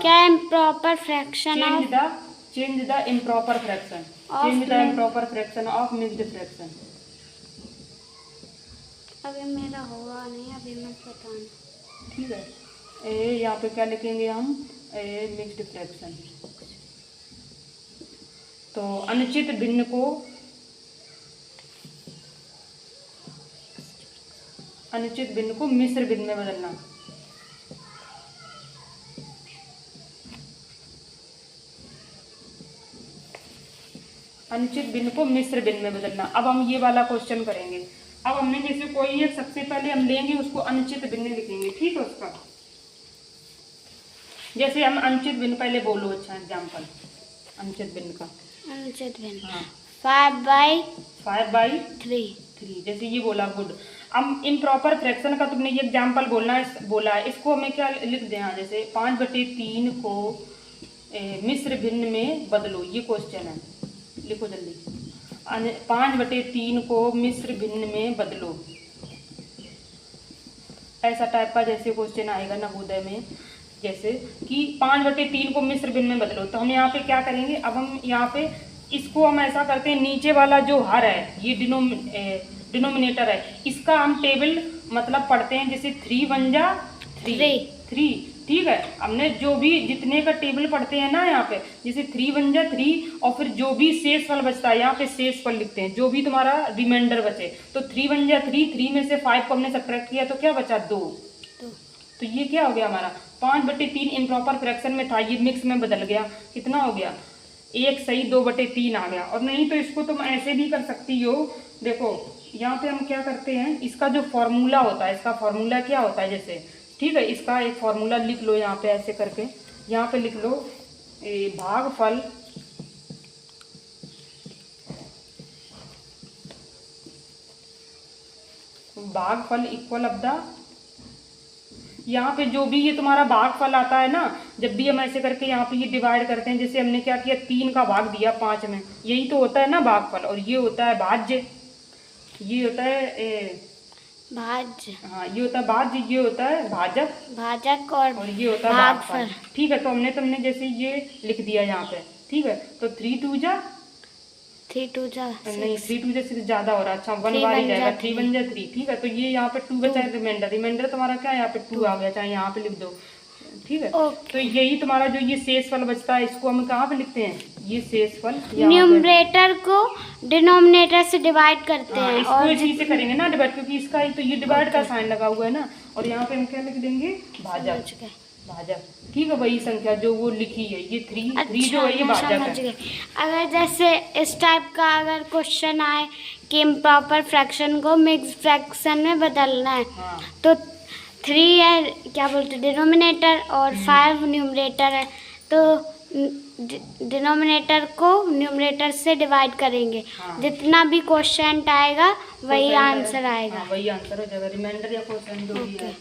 क्या improper fraction change the improper fraction, change the improper fraction of mixed fraction. अभी मेरा होगा नहीं, अभी मैं पता नहीं, ठीक है। यहाँ पे क्या लिखेंगे हम, मिक्स्ड फ्रैक्शन। तो अनुचित भिन्न को मिश्र भिन्न में बदलना। अनुचित भिन्न को मिश्र भिन्न में बदलना। अब हम ये वाला क्वेश्चन करेंगे। अब हमने जैसे कोई एक, सबसे पहले हम लेंगे उसको अनुचित भिन्न लिखेंगे, ठीक है। उसका जैसे हम अनुचित भिन्न, पहले बोलो अच्छा एग्जाम्पल अनुचित भिन्न का। अनुचित भिन्न हाँ 5/3, जैसे ये बोला, गुड। अब इम्प्रॉपर फ्रैक्शन का तुमने ये एग्जाम्पल बोला है, इसको हमें क्या लिख दें, जैसे 5/3 को मिश्र भिन्न में बदलो, ये क्वेश्चन है, लिखो जल्दी। 5/3 को मिश्र भिन्न में बदलो। ऐसा टाइप का जैसे क्वेश्चन आएगा नवोदय में, जैसे कि 5/3 को मिश्र भिन्न में बदलो। तो हम यहाँ पे क्या करेंगे, अब हम यहाँ पे इसको हम ऐसा करते हैं, नीचे वाला जो हर है ये डिनोमिनेटर है, इसका हम टेबल मतलब पढ़ते हैं, जैसे 3 1 जा 3, ठीक है। हमने जो भी जितने का टेबल पढ़ते हैं ना यहाँ पे, जैसे 3 1 जा 3, और फिर जो भी शेष फल बचता है यहाँ पे शेष फल लिखते हैं, जो भी तुम्हारा रिमाइंडर बचे। तो 3 1 जा 3 में से 5 को हमने सब्ट्रैक्ट किया तो क्या बचा 2। तो ये क्या हो गया हमारा 5/3 इम्प्रॉपर फ्रैक्शन में था, ये मिक्स में बदल गया, कितना हो गया 1 सही 2/3 आ गया। और नहीं तो इसको तुम ऐसे भी कर सकती हो, देखो यहाँ पे हम क्या करते हैं, इसका जो फॉर्मूला होता है, इसका फॉर्मूला क्या होता है, जैसे ठीक है, इसका एक फॉर्मूला लिख लो यहाँ पे ऐसे करके, यहाँ पे लिख लो भागफल इक्वल अब द, यहाँ पे जो भी ये तुम्हारा भागफल आता है ना, जब भी हम ऐसे करके यहाँ पे ये डिवाइड करते हैं, जैसे हमने क्या किया 3 का भाग दिया 5 में, यही तो होता है ना भागफल। और ये होता है भाज्य, ये होता है भाज्य, हाँ ये होता है भाज्य, ये होता है भाजक और ये होता है भागफल। ठीक है, तो तुमने जैसे ये लिख दिया यहाँ पे, ठीक है। तो 3 2 जा 6 ज्यादा हो रहा है, अच्छा 1 बार ही जाएगा, 3 1 जा 3, ठीक है। तो ये यहाँ पे 2 बचा है, रिमाइंडर तुम्हारा क्या है यहाँ पे 2 आ गया, चाहे यहाँ पे लिख दो, ठीक है। तो यही तुम्हारा जो ये शेष फल बचता है, इसको हम कहाँ पे लिखते हैं, ये शेष फल न्यूमरेटर को डिनोमिनेटर से डिवाइड करते हैं, इसको और इसी से करेंगे ना डिवाइड, क्योंकि इसका ही तो ये डिवाइड का साइन लगा हुआ है ना। और यहाँ पे हम क्या लिख देंगे भाजक, ठीक है, वही संख्या जो वो लिखी है, ये 3 जो है ये भाजक है। अगर जैसे इस टाइप का अगर क्वेश्चन आए कि इम्प्रॉपर फ्रैक्शन को मिक्स फ्रैक्शन में बदलना है, हाँ। तो 3 है क्या बोलते डिनोमिनेटर और 5 न्यूमरेटर है, तो डिनोमिनेटर को न्यूमरेटर से डिवाइड करेंगे, हाँ। जितना भी क्वेश्चन आएगा वही आंसर आएगा, हाँ, वही आंसर हो जाएगा, रिमाइंडर या क्वेश्चन जो भी है।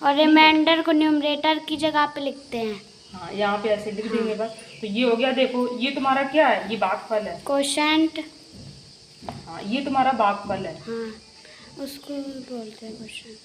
और रिमाइंडर को न्यूमरेटर की जगह पे लिखते हैं, हाँ यहाँ पे ऐसे लिख देंगे बस। तो ये हो गया, देखो ये तुम्हारा क्या है, ये भागफल है, क्वोशेंट, हाँ ये तुम्हारा भागफल है, हाँ उसको बोलते हैं क्वोशेंट।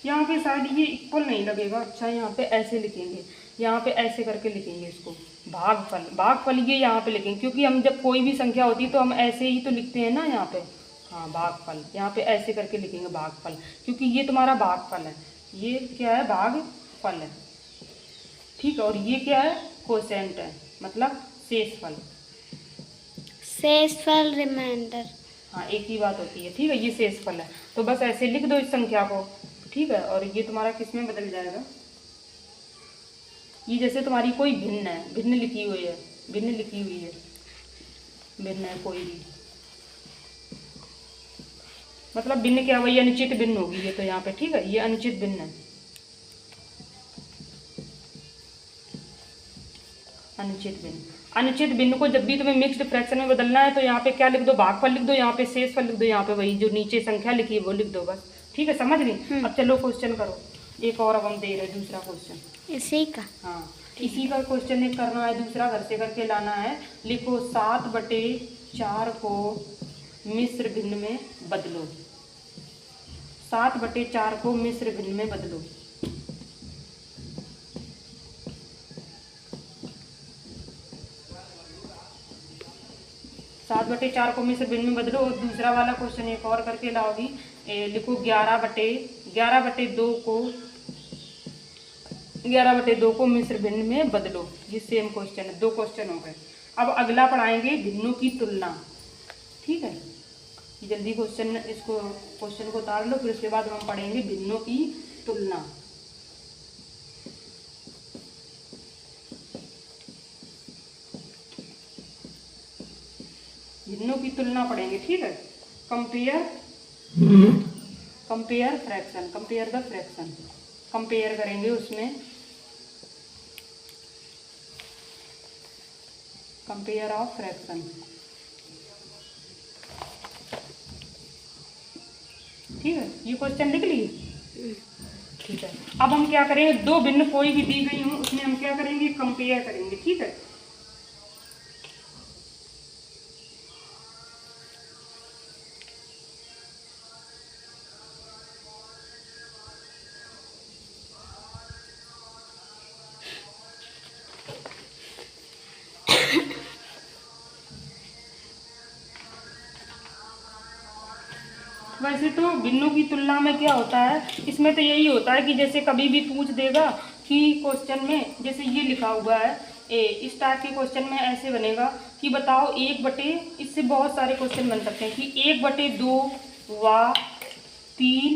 यहाँ पे शायद ये इक्वल नहीं लगेगा, अच्छा यहाँ पे ऐसे लिखेंगे, यहाँ पे ऐसे करके लिखेंगे इसको, भागफल ये यहाँ पे लिखेंगे, क्योंकि हम जब कोई भी संख्या होती है तो हम ऐसे ही तो लिखते हैं ना यहाँ पे, हाँ भागफल, यहाँ पे ऐसे करके लिखेंगे भागफल, क्योंकि ये तुम्हारा भागफल है, ये क्या है भागफल है, ठीक है। और ये क्या है क्वोशेंट है, मतलब शेषफल रिमाइंडर, हाँ एक ही बात होती है, ठीक है, ये शेषफल है। तो बस ऐसे लिख दो इस संख्या को, ठीक है। और ये तुम्हारा किस में बदल जाएगा, ये जैसे तुम्हारी कोई भिन्न है, भिन्न लिखी हुई है, भिन्न है कोई भी, मतलब भिन्न क्या, वही अनुचित भिन्न होगी ये तो यहाँ पे, ठीक है, ये अनुचित भिन्न है, अनुचित भिन्न को जब भी तुम्हें मिक्स्ड फ्रैक्शन में बदलना है तो यहाँ पे क्या लिख दो, भागफल लिख दो, यहाँ पे शेषफल लिख दो, यहाँ पे वही जो नीचे संख्या लिखी है वो लिख दो बस, ठीक है, समझ गई। अब चलो क्वेश्चन करो एक और, अब हम दे रहे दूसरा क्वेश्चन इसी का, हाँ इसी का क्वेश्चन एक करना है, दूसरा घर से करके लाना है। लिखो 7/4 को मिश्र भिन्न में बदलो, 7/4 को मिश्र भिन्न में बदलो। सात बटे 4 को मिश्र भिन्न में बदलो। और दूसरा वाला क्वेश्चन एक और करके लाओगी, लिखो 11/2 को मिश्र भिन्न में बदलो। ये सेम क्वेश्चन है, 2 क्वेश्चन हो गए। अब अगला पढ़ाएंगे भिन्नों की तुलना, ठीक है, जल्दी क्वेश्चन को उतार लो, फिर उसके बाद हम पढ़ेंगे भिन्नों की तुलना। भिन्नों की तुलना पढ़ेंगे, ठीक है। Compare fraction, compare the fraction, compare करेंगे उसमें, कंपेयर ऑफ फ्रैक्शन, ठीक है। ये क्वेश्चन लिख लिए, ठीक है। अब हम क्या करेंगे, 2 भिन्न कोई भी दी गई हो उसमें हम क्या करेंगे, कंपेयर करेंगे, ठीक है। वैसे तो भिन्नों की तुलना में क्या होता है, इसमें तो यही होता है कि जैसे कभी भी पूछ देगा कि क्वेश्चन में जैसे ये लिखा हुआ है ए, इस टाइप के क्वेश्चन में ऐसे बनेगा कि बताओ 1/, इससे बहुत सारे क्वेश्चन बन सकते हैं कि 1/2 व 3,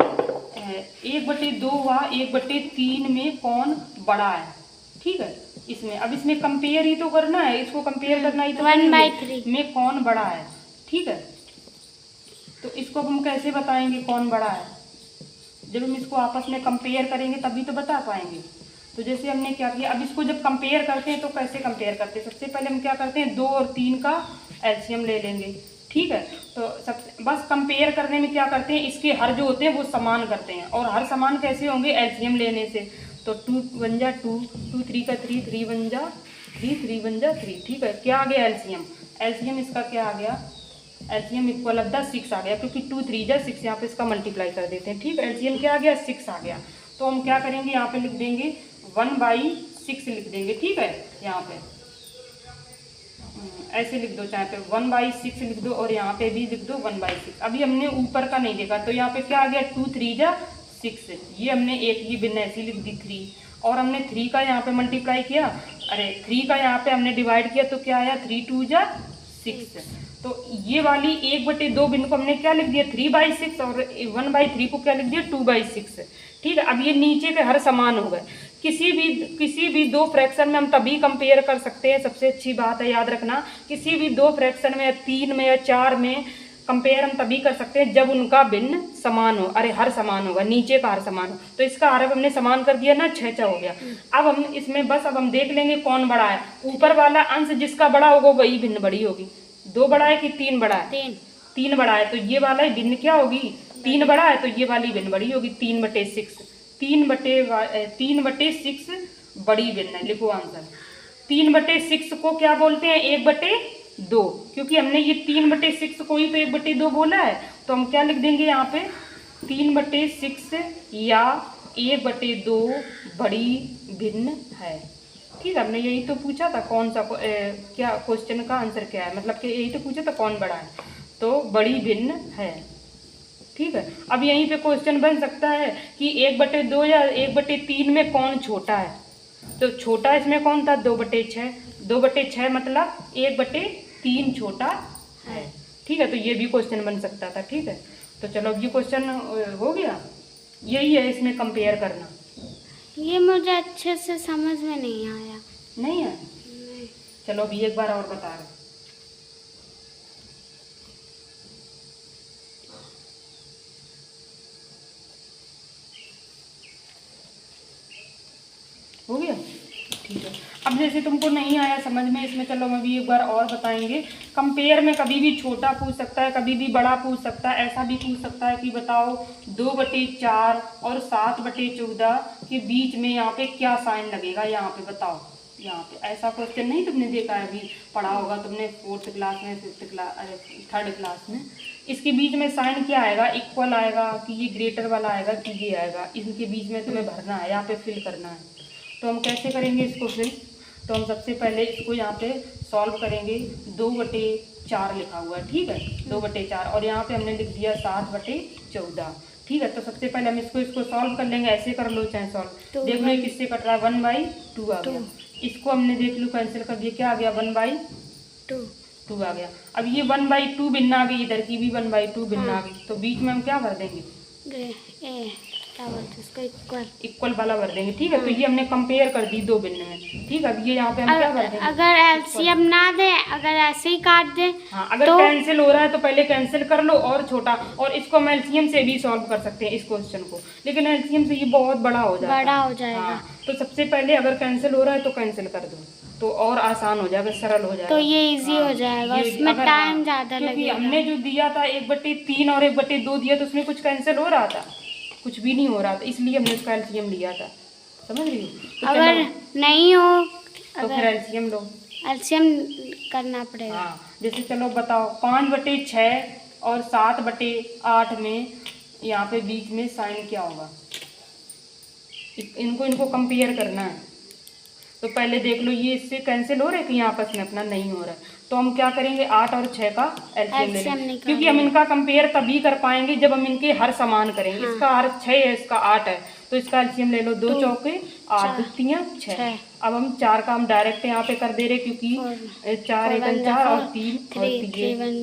1/2 व 1/3 में कौन बड़ा है। ठीक है, इसमें अब इसमें कंपेयर ही तो करना है, इसको कंपेयर करना ही तो 1/3 में कौन बड़ा है। ठीक है, तो इसको हम कैसे बताएंगे कौन बड़ा है, जब हम इसको आपस में कंपेयर करेंगे तभी तो बता पाएंगे। तो जैसे हमने क्या किया, अब इसको जब कंपेयर करते हैं तो कैसे कंपेयर करते हैं, सबसे पहले हम क्या करते हैं 2 और 3 का एलसीएम ले लेंगे। ठीक है, तो सब बस कंपेयर करने में क्या करते हैं, इसके हर जो होते हैं वो समान करते हैं, और हर समान कैसे होंगे एलसीएम लेने से। तो 2 1 जा 2, 2 3 का 3, 3 1 जा 3, 3 1 जा 3। ठीक है, क्या आ गया एलसीएम, एलसीएम इसका क्या आ गया, एलसीएम इक्वल ऑफ द 6 आ गया, क्योंकि 2 3 जा 6 यहाँ पे इसका मल्टीप्लाई कर देते हैं। ठीक है, एलसीएम क्या आ गया 6 आ गया। तो हम क्या करेंगे यहाँ पे लिख देंगे 1/6 लिख देंगे। ठीक है, यहाँ पे ऐसे लिख दो, चाहे पे 1/6 लिख दो और यहाँ पे भी लिख दो 1/6। अभी हमने ऊपर का नहीं देखा, तो यहाँ पे क्या आ गया 2 3 जा 6, ये हमने एक ही भिन्न ऐसी लिख दी 3, और हमने 3 का यहाँ पे मल्टीप्लाई किया, अरे 3 का यहाँ पे हमने डिवाइड किया, तो क्या आया 3 2 जा 6। तो ये वाली 1/2 भिन्न को हमने क्या लिख दिया 3/6, और 1/3 को क्या लिख दिया 2/6। ठीक है, अब ये नीचे के हर समान हो गए। किसी भी 2 फ्रैक्शन में हम तभी कंपेयर कर सकते हैं, सबसे अच्छी बात है याद रखना, किसी भी 2 फ्रैक्शन में या 3 में या 4 में कंपेयर हम तभी कर सकते हैं जब उनका भिन्न समान हो, अरे हर समान होगा, नीचे का हर समान हो। तो इसका हर हमने समान कर दिया ना, 6 हो गया। अब हम इसमें बस अब हम देख लेंगे कौन बड़ा है, ऊपर वाला अंश जिसका बड़ा होगा वही भिन्न बड़ी होगी। 2 बड़ा है कि 3 बड़ा है, 3 बड़ा है, तो ये वाला ही भिन्न क्या होगी 3 बड़ा है, तो ये वाली भिन्न बड़ी होगी 3/6, 3/6 बड़ी भिन्न है। लिखो आंसर, 3/6 को क्या बोलते हैं 1/2, क्योंकि हमने ये 3/6 को ही तो 1/2 बोला है, तो हम क्या लिख देंगे यहाँ पे 3/6 या 1/2 बड़ी भिन्न है। ठीक है, हमने यही तो पूछा था कौन सा क्या क्वेश्चन का आंसर क्या है, मतलब कि यही तो पूछा था कौन बड़ा है, तो बड़ी भिन्न है। ठीक है, अब यहीं पे क्वेश्चन बन सकता है कि 1/2 या 1/3 में कौन छोटा है, तो छोटा इसमें कौन था 2/6, 2/6 मतलब 1/3 छोटा है। ठीक है, तो ये भी क्वेश्चन बन सकता था। ठीक है, तो चलो अब ये क्वेश्चन हो गया, यही है इसमें कंपेयर करना। ये मुझे अच्छे से समझ में नहीं आया। नहीं है, चलो अभी एक बार और बता रहे। हो गया, ठीक है। अब जैसे तुमको नहीं आया समझ में, इसमें चलो हम अभी एक बार और बताएंगे। कंपेयर में कभी भी छोटा पूछ सकता है, कभी भी बड़ा पूछ सकता है। ऐसा भी पूछ सकता है कि बताओ 2/4 और 7/14 के बीच में यहाँ पे क्या साइन लगेगा, यहाँ पे बताओ। यहाँ पे ऐसा क्वेश्चन नहीं तुमने देखा है, अभी पढ़ा होगा तुमने 4th क्लास में, 5th क्लास, अरे 3rd क्लास में। इसके बीच में साइन क्या आएगा, इक्वल आएगा कि ये ग्रेटर वाला आएगा कि ये आएगा, इनके बीच में तुम्हें भरना है, यहाँ पे फिल करना है। तो हम कैसे करेंगे इसको फिल, तो हम सबसे पहले इसको यहाँ पे सॉल्व करेंगे। 2/4 लिखा हुआ है, ठीक है 2/4, और यहाँ पे हमने लिख दिया 7/14। ठीक है, तो सबसे पहले हम इसको सॉल्व कर लेंगे, ऐसे कर लो चाहे सॉल्व। देख लो किससे कट रहा है, 1/2 आ गया। इसको हमने देख लो कैंसिल कर दिया, क्या आ गया 1/2 आ गया। अब ये 1/2 भिन्न आ गई, इधर की भी 1/2 भिन्न आ गई, तो बीच में हम क्या भर देंगे, क्या बोलते हैं इसको, इक्वल वाला भर देंगे। ठीक है, तो ये हमने कंपेयर कर दी 2 भिन्न में। ठीक है, अब ये यहाँ पे हम क्या भर देंगे, अगर एलसीएम ना दे, अगर ऐसे ही काट दे, हाँ अगर कैंसिल हो रहा है तो पहले कैंसिल कर लो और छोटा, और इसको हम एलसीएम से भी सॉल्व कर सकते हैं इस क्वेश्चन को, लेकिन एलसीएम से ये बहुत बड़ा हो जाएगा। हाँ, तो सबसे पहले अगर कैंसिल हो रहा है तो कैंसिल कर दो, तो और आसान हो जाएगा, सरल हो जाएगा, तो ये इजी हो जाएगा, इसमें टाइम ज़्यादा लगेगा। हमने जो दिया था 1/3 और 1/2 दिया, तो उसमें कुछ कैंसिल हो रहा था, कुछ भी नहीं हो रहा था, इसलिए हमने उसका एलसीएम लिया था, समझ रही हो। तो अगर नहीं हो तो फिर एलसीएम लो, एलसीएम करना पड़ेगा। हाँ, जैसे चलो बताओ 5/6 और 7/8 में यहाँ पे बीच में साइन क्या होगा, इनको कंपेयर करना है। तो पहले देख लो ये इससे कैंसिल हो रहे हैं कि यहाँ आपस में अपना नहीं हो रहा है, तो हम क्या करेंगे 8 और 6 का एलसीएम ले LCM लेंगे, निकालेंगे। क्योंकि हम इनका कंपेयर तभी कर पाएंगे जब हम इनके हर समान करेंगे। हाँ। इसका हर 6 है, इसका 8 है, तो इसका एलसीएम ले लो, 2 2 चौके 8, 2 तियां 6। अब हम 4 का हम डायरेक्ट यहाँ पे कर दे रहे, क्योंकि 4 एकन 4 और 3 और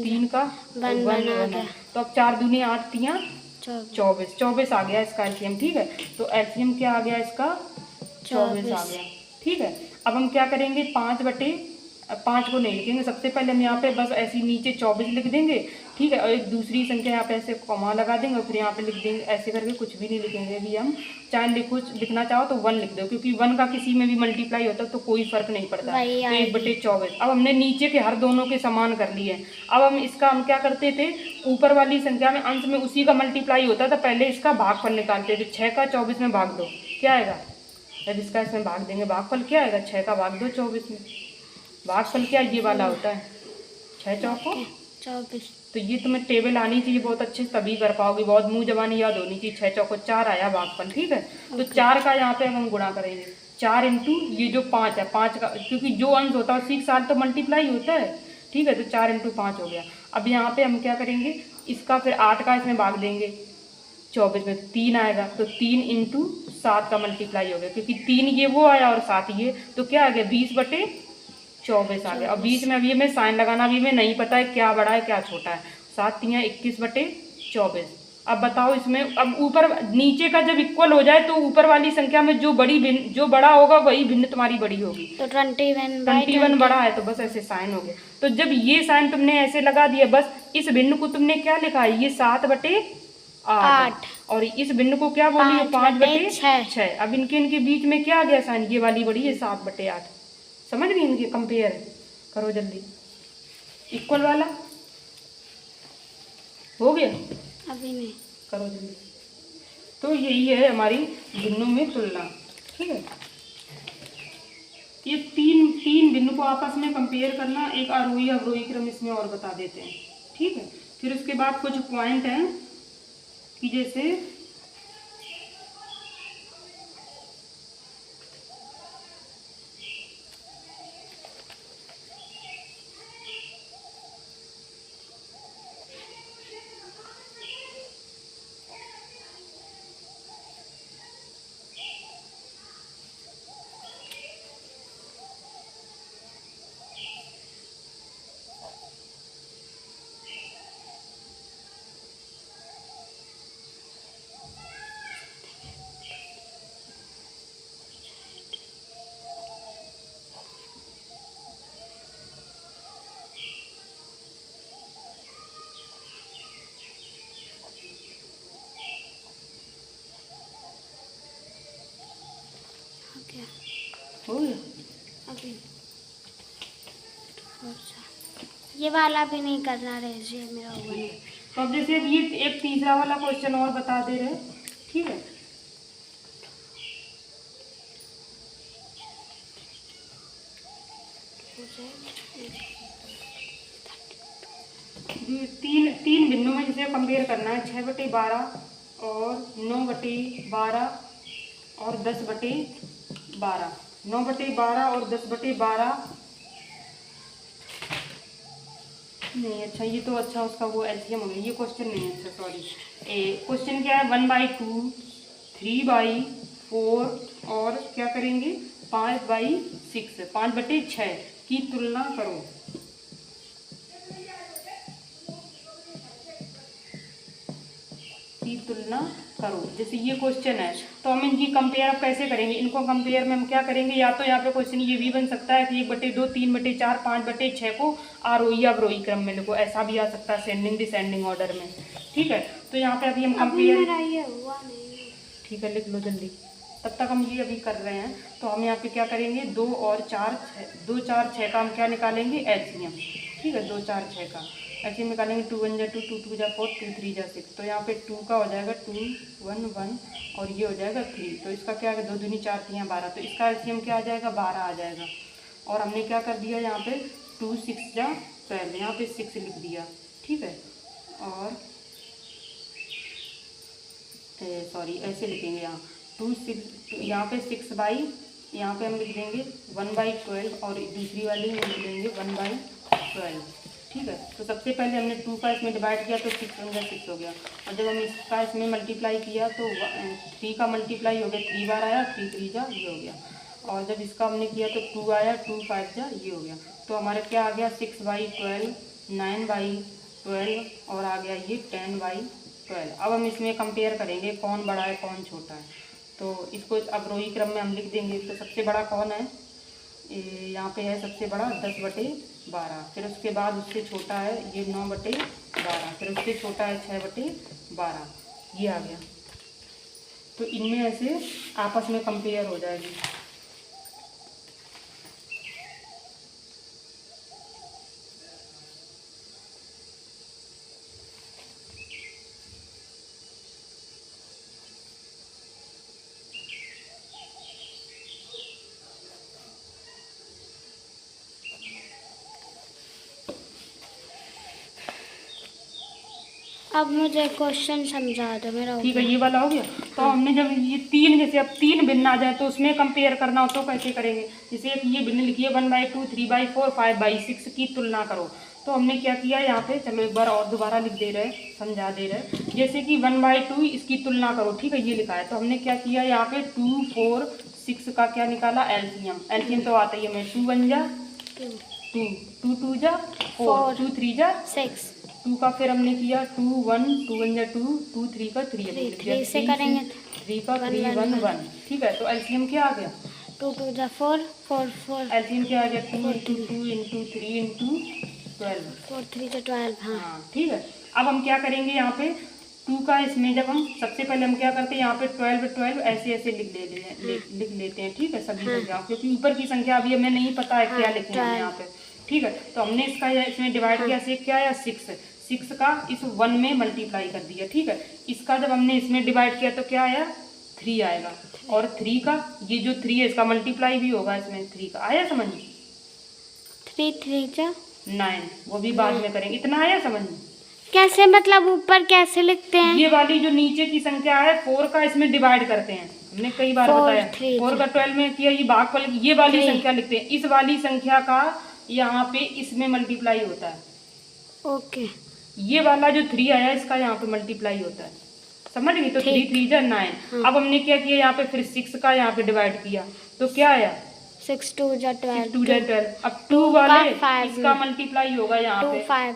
3 का 1 1 है, तो अब 4 दूनी 8 तियां 24 आ गया इसका एलसीएम। ठीक है, तो एलसीएम क्या आ गया इसका 24 आ गया। ठीक है, अब हम क्या करेंगे 5 को नहीं लिखेंगे, सबसे पहले हम यहाँ पे बस ऐसे नीचे 24 लिख देंगे। ठीक है, और एक दूसरी संख्या यहाँ पे ऐसे कॉमा लगा देंगे और फिर यहाँ पे लिख देंगे, ऐसे करके कुछ भी नहीं लिखेंगे अभी हम। चाहे लिखना चाहो तो 1 लिख दो, क्योंकि 1 का किसी में भी मल्टीप्लाई होता है तो कोई फर्क नहीं पड़ता। तो 1/24। अब हमने नीचे के हर दोनों के समान कर लिए। अब हम क्या करते थे, ऊपर वाली संख्या में अंश में उसी का मल्टीप्लाई होता था, पहले इसका भागफल निकालते थे। 6 का 24 में भाग दो, क्या आएगा? जब इसका इसमें भाग देंगे, भागफल क्या आएगा? 6 का भाग दो 24 में। भागफल क्या ये वाला होता है, 6 चौको 24। तो ये तुम्हें टेबल आनी चाहिए बहुत अच्छे से, तभी कर पाओगे, बहुत मुंह जबानी याद होनी चाहिए। 6 चौको 4 आया भागफल। ठीक है, तो 4 का यहाँ पे हम गुणा करेंगे, 4 इंटू ये जो 5 है, 5 का क्योंकि जो अंश होता है उसी के साथ तो मल्टीप्लाई होता है। ठीक है, तो 4 इंटू 5 हो गया। अब यहाँ पे हम क्या करेंगे, इसका फिर 8 का इसमें भाग देंगे 24 में, 3 आएगा, तो 3 इंटू 7 का मल्टीप्लाई हो गया, क्योंकि 3 ये वो आया और 7 ये, तो क्या आ गया 20/24 आ गया। और बीच में अभी हमें साइन लगाना, अभी हमें नहीं पता है क्या बड़ा है क्या छोटा है। 7 तियां 21/24। अब बताओ इसमें, अब ऊपर नीचे का जब इक्वल हो जाए तो ऊपर वाली संख्या में जो बड़ा होगा वही भिन्न तुम्हारी बड़ी होगी। तो 21 बड़ा है तो बस ऐसे साइन हो गया। तो जब ये साइन तुमने ऐसे लगा दिया, बस इस भिन्न को तुमने क्या लिखा है, ये 7/8 और इस भिन्न को क्या बोली है 5/6। अब इनके बीच में क्या आ गया साइन, ये वाली बड़ी है 7/8। समझ गई, इनके कंपेयर करो जल्दी, इक्वल वाला हो गया, अभी नहीं करो जल्दी। तो यही है हमारी भिन्नों में तुलना। ठीक है, ये तीन भिन्न को आपस में कंपेयर करना, एक आरोही अवरोही क्रम इसमें और बता देते हैं। ठीक है, फिर उसके बाद कुछ पॉइंट हैं कि जैसे हो गया, अभी ये वाला भी नहीं करना रहे, ये मेरा हुआ नहीं। तो अब जैसे ये एक तीसरा वाला क्वेश्चन और बता दे रहे। ठीक है, तीन भिन्नों में जिसे कंपेयर करना है, 6/12 और 9/12 और 10/12। 9/12 और 10/12 नहीं, अच्छा ये तो अच्छा उसका वो एलसीएम हो गया, ये क्वेश्चन नहीं है। अच्छा सॉरी, क्वेश्चन क्या है 1/2, 3/4 और क्या करेंगे 5/6, 5/6 की तुलना करो। की तुलना करो, जैसे ये क्वेश्चन है तो हम इनकी कंपेयर अब कैसे करेंगे, इनको कंपेयर में हम क्या करेंगे, या तो यहाँ पे क्वेश्चन ये भी बन सकता है कि 1/2, 3/4, 5/6 को आरोही अवरोही क्रम में लिखो, ऐसा भी आ सकता है असेंडिंग डिसेंडिंग ऑर्डर में। ठीक है, तो यहाँ पे अभी हम कंपेयर, ठीक है लिख लो जल्दी, तब तक हम ये अभी कर रहे हैं। तो हम यहाँ पे क्या करेंगे 2 और 4 6 का हम क्या निकालेंगे एलसीएम। ठीक है, 2 4 6 का एलसीएम निकालेंगे, 2 1 जा 2, 2 2 जा 4, 2 3 जा 6। तो यहाँ पे 2 का हो जाएगा 2 1 1 और ये हो जाएगा 3। तो इसका क्या है 2 दूनी 4 3 12, तो इसका एलसीएम क्या आ जाएगा 12 आ जाएगा। और हमने क्या कर दिया यहाँ पे 2 6 जा 12, यहाँ पे 6 लिख दिया। ठीक है, और सॉरी ऐसे लिखेंगे यहाँ 2 6, यहाँ पे 6/, यहाँ पे हम लिख देंगे 1/12 और दूसरी वाली में लिख देंगे 1/6। 12। ठीक है, तो सबसे पहले हमने 2 का इसमें डिवाइड किया तो 6 बन गया, 6 हो गया। और जब हम इसका इसमें मल्टीप्लाई किया तो 3 का मल्टीप्लाई हो गया, 3 बार आया, 3 3 जा ये हो गया। और जब इसका हमने किया तो 2 आया, 2 5 जा ये हो गया। तो हमारा क्या आ गया, 6/12, 9/12 और आ गया ये 10/12। अब हम इसमें कंपेयर करेंगे कौन बड़ा है कौन छोटा है। तो इसको अब रोई क्रम में हम लिख देंगे। तो सबसे बड़ा कौन है, यहाँ पे है सबसे बड़ा 10/12। फिर उसके बाद उससे छोटा है ये 9/12। फिर उससे छोटा है 6/12। ये आ गया। तो इनमें ऐसे आपस में कंपेयर हो जाएगी। अब मुझे क्वेश्चन समझा दो मेरा। ठीक है, ये वाला हो गया। तो हमने जब ये 3, जैसे अब 3 भिन्न आ जाए तो उसमें कंपेयर करना हो तो कैसे करेंगे। जैसे एक ये भिन्न लिखिए 1/2, 3/4, 5/6 की तुलना करो। तो हमने क्या किया यहाँ पे, चलो एक बार और दोबारा लिख दे रहे, समझा दे रहे। जैसे कि 1/2 इसकी तुलना करो, ठीक है, ये लिखा है। तो हमने क्या किया यहाँ पे 2, 4, 6 का क्या निकाला, एलसीएम। एलसीएम तो आता ही है, मैं 2 1 जा 2, 2 2 जा 4, 2 3 जा 6, 2 का फिर हमने किया 2 1, 2 1 जा 2, 2 3 का 3, 3 से करेंगे 3 का 3 1 1। ठीक है, तो एलसीएम क्या आ गया, 2 2 जा 4, 4 4, एलसीएम क्या आ गया 2 × 2 × 3 × 12। 4 3 जा 12। हाँ हाँ ठीक है। अब हम क्या करेंगे यहाँ पे 2 का इसमें जब हम सबसे पहले हम क्या करते हैं यहाँ पे 12 12 ऐसे ऐसे लिख लेते हैं। ठीक है, सभी संख्याओं, क्योंकि ऊपर की संख्या अभी हमें नहीं पता है क्या लिखें हम यहाँ पे। ठीक है, तो हमने इसका इसमें डिवाइड किया, 6 क्या आया 6 का इस 1 में मल्टीप्लाई कर दिया। ठीक है, इसका जब हमने इसमें डिवाइड किया तो क्या आया 3 आएगा। और 3 का ये जो 3 है इसका मल्टीप्लाई भी होगा इसमें 3 का। आया समझ, 3 3 जा 9, वो भी बाद में करेंगे। इतना आया समझ में, कैसे, मतलब ऊपर कैसे लिखते हैं। ये वाली जो नीचे की संख्या है 4 का इसमें डिवाइड करते हैं, हमने कई बार 4 बताया। 3 4 का 12 में किया, ये भाग पर ये वाली 3 संख्या लिखते हैं। इस वाली संख्या का यहाँ पे इसमें मल्टीप्लाई होता है। ओके, ये वाला जो 3 आया इसका यहाँ पे मल्टीप्लाई होता है, समझ गई। तो 3 3 जा 9। अब हमने क्या किया यहाँ पे फिर 6 का यहाँ पे डिवाइड किया तो क्या आया 6 2 जा 12, 2 जा 12। अब 2 वाले 5 इसका मल्टीप्लाई होगा यहाँ 2 पे 5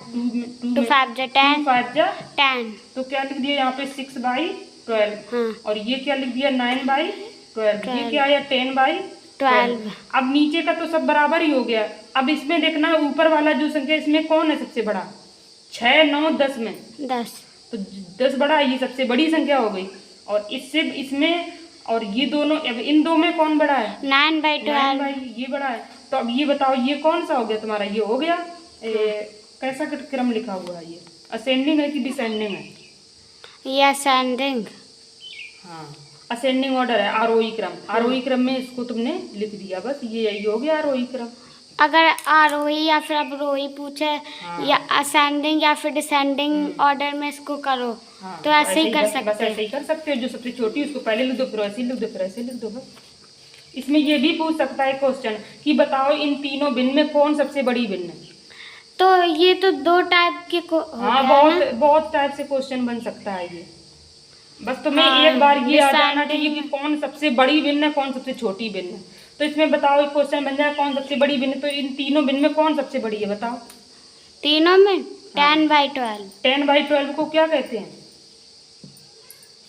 2 2 5 जा 10, 5 जा 10। तो क्या लिख दिया यहाँ पे 6/12। हाँ और ये क्या लिख दिया 9/12। ये क्या आया 10/12। अब नीचे का तो सब बराबर ही हो गया। अब इसमें देखना ऊपर वाला जो संख्या इसमें कौन है सबसे बड़ा, 6 9 10 में 10। तो 10 बड़ा है, ये सबसे बड़ी संख्या हो गई। और इससे इसमें और ये दोनों, अब इन दो में कौन बड़ा है 9/12। ये बड़ा है। तो अब ये बताओ ये कौन सा हो गया तुम्हारा, ये हो गया कैसा क्रम लिखा हुआ है, ये असेंडिंग है कि डिसेंडिंग है। ये असेंडिंग, हाँ असेंडिंग ऑर्डर है, आरोही क्रम। आरोही क्रम में इसको तुमने लिख दिया, बस ये यही हो गया आरोही क्रम। अगर आरोही या फिर अवरोही पूछे या असेंडिंग या फिर डिसेंडिंग ऑर्डर में इसको करो तो ऐसे ही कर सकते बस ऐसे ही कर सकते हो। जो सबसे छोटी उसको पहले लिख दो, फिर ऐसे लिख दो, फिर ऐसे लिख दो बस। इसमें ये भी पूछ सकता है क्वेश्चन कि बताओ इन तीनों भिन्न में कौन सबसे बड़ी भिन्न है। तो ये तो 2 टाइप के हाँ बहुत टाइप से क्वेश्चन बन सकता है ये। बस तुम्हें एक बार ये आ जाना चाहिए कि कौन सबसे बड़ी भिन्न है कौन सबसे छोटी भिन्न है। तो इसमें बताओ एक क्वेश्चन बन जाए कौन सबसे बड़ी भिन्न, तो इन तीनों भिन्न में कौन सबसे बड़ी है बताओ। तीनों में 10/12। 10/12 को क्या कहते हैं